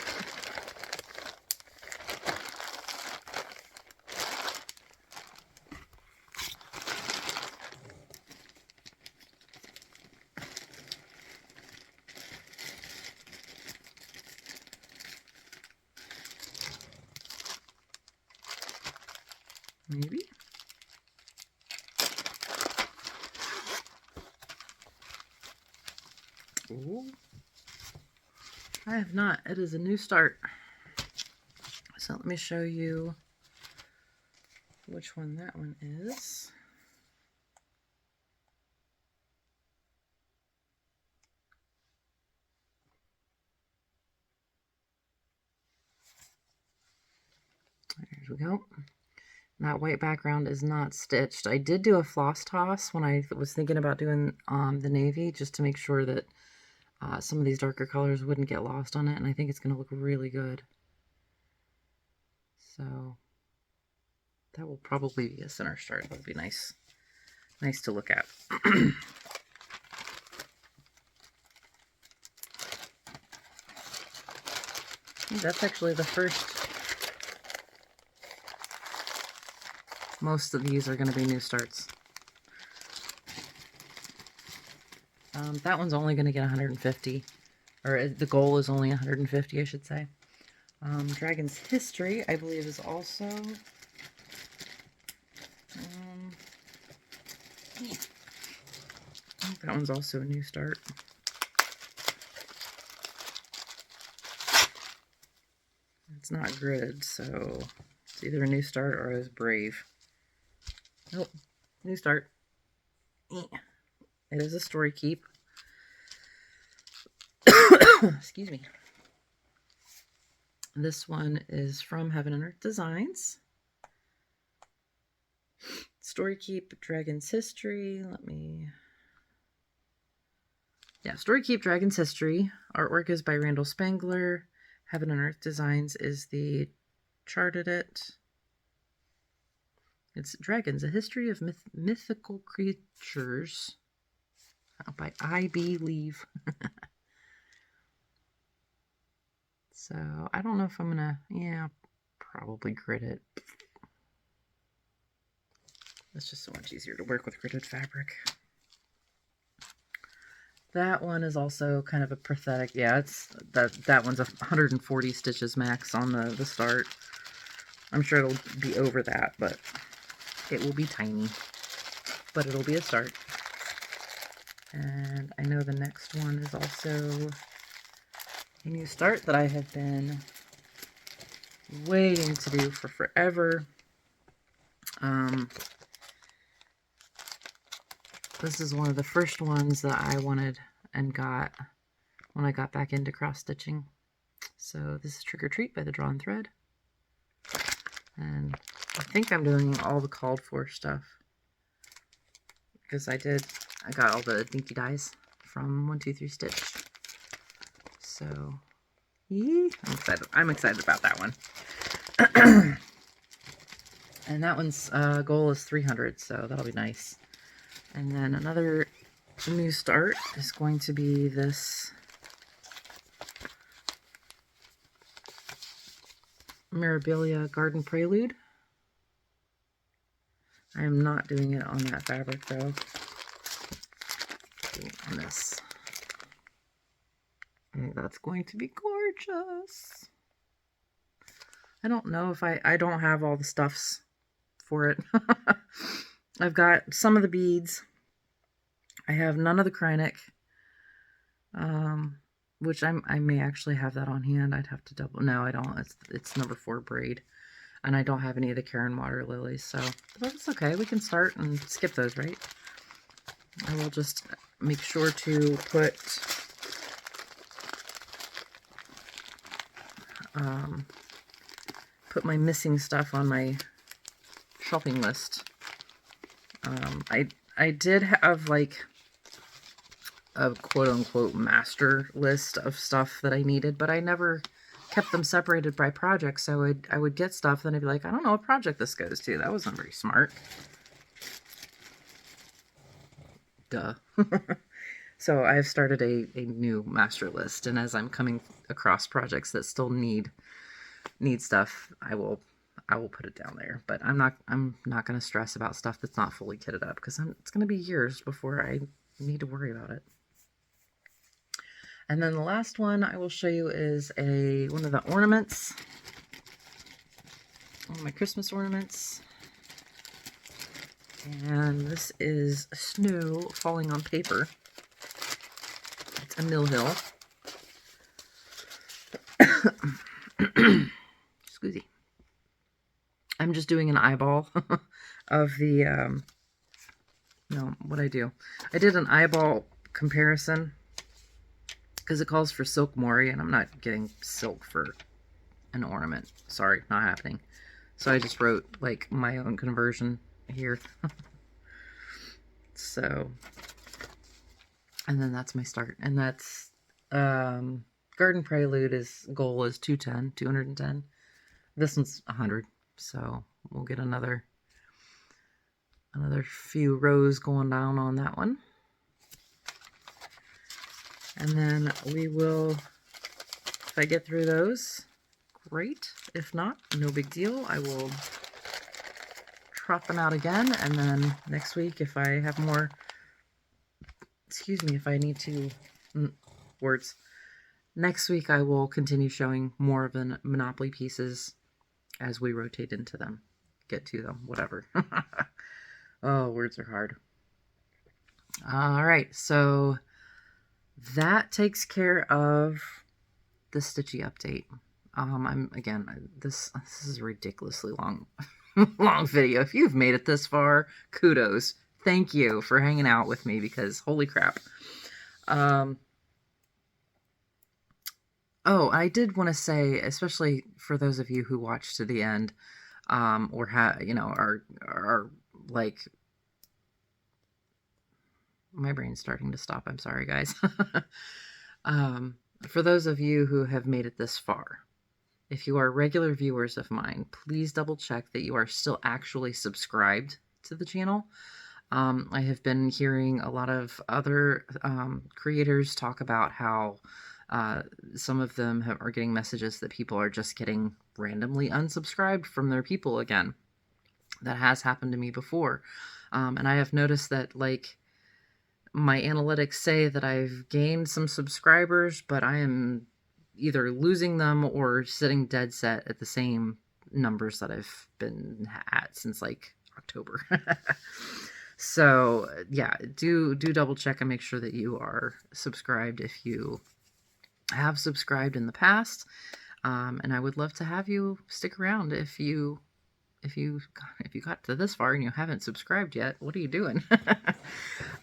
Maybe. Ooh. I have not. It is a new start. So let me show you which one that one is. There we go. That white background is not stitched. I did do a floss toss when I was thinking about doing the navy, just to make sure that some of these darker colors wouldn't get lost on it, and I think it's going to look really good. So that will probably be a center start. That'll be nice to look at. That's actually the first. Most of these are going to be new starts. That one's only going to get 150, or the goal is only 150, I should say. Dragon's History, I believe, is also. I think that one's also a new start. It's not gridded, so it's either a new start or it's brave. Nope, new start. It is a story keep. Excuse me. This one is from Heaven and Earth Designs. Story Keep, Dragon's History. Story Keep, Dragon's History. Artwork is by Randall Spangler. Heaven and Earth Designs is the charted it. It's Dragons, A History of Mythical Creatures by I Believe. So I don't know if I'm gonna, probably grid it. It's just so much easier to work with gridded fabric. That one is also kind of a pathetic, it's that one's 140 stitches max on the start. I'm sure it'll be over that, but it will be tiny. but it'll be a start. And I know the next one is also a new start that I have been waiting to do for forever. This is one of the first ones that I wanted and got when I got back into cross stitching. So this is Trick or Treat by the Drawn Thread. And I think I'm doing all the called for stuff because I got all the dinky dies from 1-2-3 Stitch. So yeah, I'm excited about that one. And that one's goal is 300, so that'll be nice. And then another new start is going to be this Mirabilia Garden Prelude. I am not doing it on that fabric though. On this. I think that's going to be gorgeous. I don't know if I don't have all the stuffs for it. I've got some of the beads. I have none of the Krynic, which I may actually have that on hand. I'd have to double. No, I don't. It's number 4 braid, and I don't have any of the Karen water lilies. So that's okay. We can start and skip those, right? I will just make sure to put my missing stuff on my shopping list. I did have like a quote-unquote master list of stuff that I needed, but I never kept them separated by projects. So I would get stuff, then I'd be like, I don't know what project this goes to. That wasn't very smart. Duh. So I've started a new master list, and as I'm coming across projects that still need stuff, I will put it down there. But I'm not going to stress about stuff that's not fully kitted up, because it's going to be years before I need to worry about it. And then the last one I will show you is one of the ornaments, one of my Christmas ornaments. And this is snow falling on paper. It's a Milh. Excuse me. I'm just doing an eyeball of the, no, what I do. I did an eyeball comparison because it calls for silk mori, and I'm not getting silk for an ornament. Sorry, not happening. So I just wrote like my own conversion here. So, and then that's my start, and that's Garden Prelude goal is 210. This one's 100, so we'll get another few rows going down on that one. And then we will, if I get through those, great. If not, no big deal. I will trot them out again, and then next week, if I have more, if I need to, next week I will continue showing more of the Monopoly pieces as we rotate into them, get to them, whatever. Oh, words are hard. All right, so that takes care of the Stitchy update. This is a ridiculously long video. If you've made it this far, kudos. Thank you for hanging out with me, because holy crap. Oh, I did want to say, especially for those of you who watch to the end, or are like, my brain's starting to stop. I'm sorry, guys. For those of you who have made it this far, if you are regular viewers of mine, please double check that you are still actually subscribed to the channel. I have been hearing a lot of other creators talk about how some of them are getting messages that people are just getting randomly unsubscribed from their people again. That has happened to me before. And I have noticed that, like, my analytics say that I've gained some subscribers, but I am either losing them or sitting dead set at the same numbers that I've been at since like October. So yeah, do double check and make sure that you are subscribed if you have subscribed in the past. And I would love to have you stick around if you got to this far and you haven't subscribed yet. What are you doing?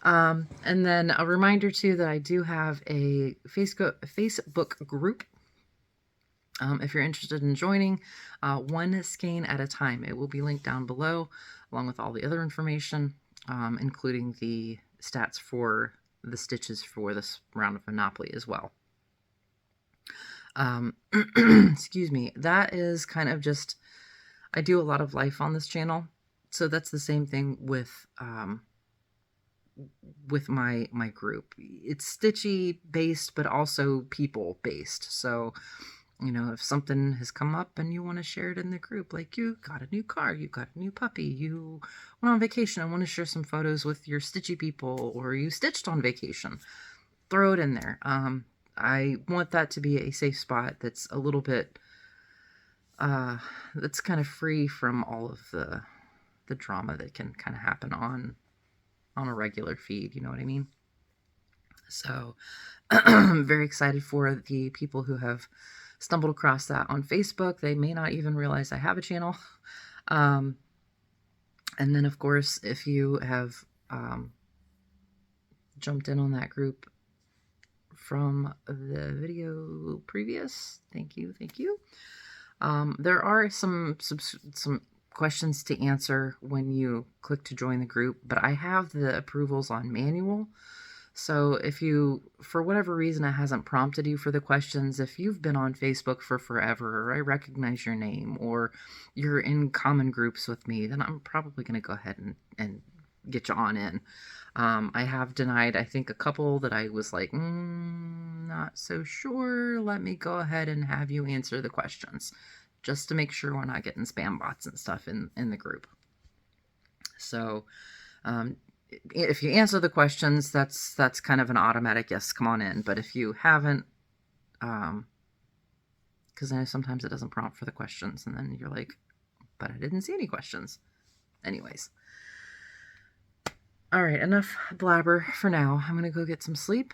And then a reminder too that I do have a Facebook group. If you're interested in joining, one skein at a time. It will be linked down below, along with all the other information, including the stats for the stitches for this round of Monopoly as well. Excuse me. That is kind of just, I do a lot of life on this channel, so that's the same thing with my group. It's stitchy based, but also people based. So, you know, if something has come up and you want to share it in the group, like you got a new car, you got a new puppy, you went on vacation and want to share some photos with your stitchy people, or you stitched on vacation, throw it in there. I want that to be a safe spot that's a little bit, that's kind of free from all of the drama that can kind of happen on a regular feed, you know what I mean? So I'm very excited for the people who have stumbled across that on Facebook. They may not even realize I have a channel. And then, of course, if you have jumped in on that group from the video previous, thank you. There are some questions to answer when you click to join the group, but I have the approvals on manual. So if you, for whatever reason, it hasn't prompted you for the questions, if you've been on Facebook for forever, or I recognize your name, or you're in common groups with me, then I'm probably going to go ahead and get you on in. I have denied, I think, a couple that I was like, not so sure. Let me go ahead and have you answer the questions, just to make sure we're not getting spam bots and stuff in the group. So, if you answer the questions, that's kind of an automatic yes, come on in. But if you haven't, because I know sometimes it doesn't prompt for the questions, and then you're like, but I didn't see any questions. Anyways. All right, enough blabber for now. I'm going to go get some sleep.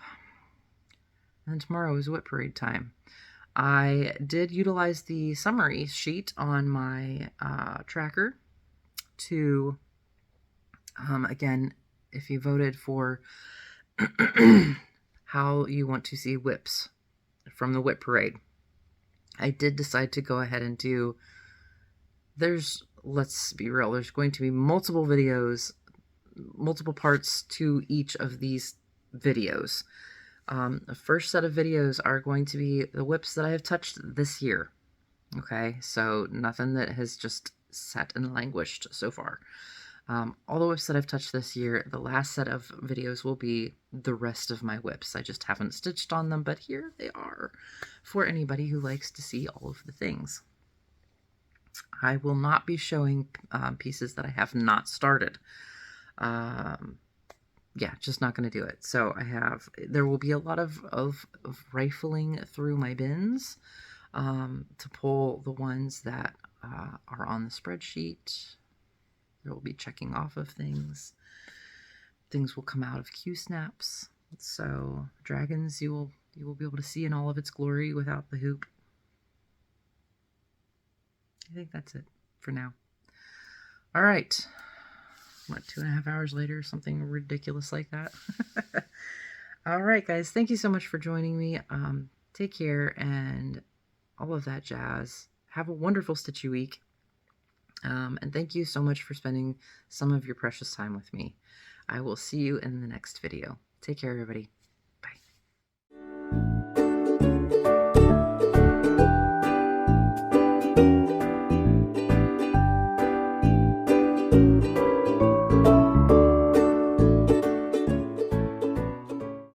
And tomorrow is Whip Parade time. I did utilize the summary sheet on my tracker to, again, if you voted for how you want to see whips from the Whip Parade, I did decide to go ahead and do, let's be real, there's going to be multiple videos, multiple parts to each of these videos. The first set of videos are going to be the whips that I have touched this year. Okay, so nothing that has just sat and languished so far. All the whips that I've touched this year, the last set of videos will be the rest of my whips. I just haven't stitched on them, but here they are for anybody who likes to see all of the things. I will not be showing pieces that I have not started. Yeah, just not going to do it. So there will be a lot of rifling through my bins to pull the ones that are on the spreadsheet. There will be checking off of things. Things will come out of Q-snaps. So dragons you will be able to see in all of its glory without the hoop. I think that's it for now. All right. What, 2.5 hours later, something ridiculous like that. All right, guys, thank you so much for joining me. Take care and all of that jazz. Have a wonderful stitchy week. And thank you so much for spending some of your precious time with me. I will see you in the next video. Take care, everybody.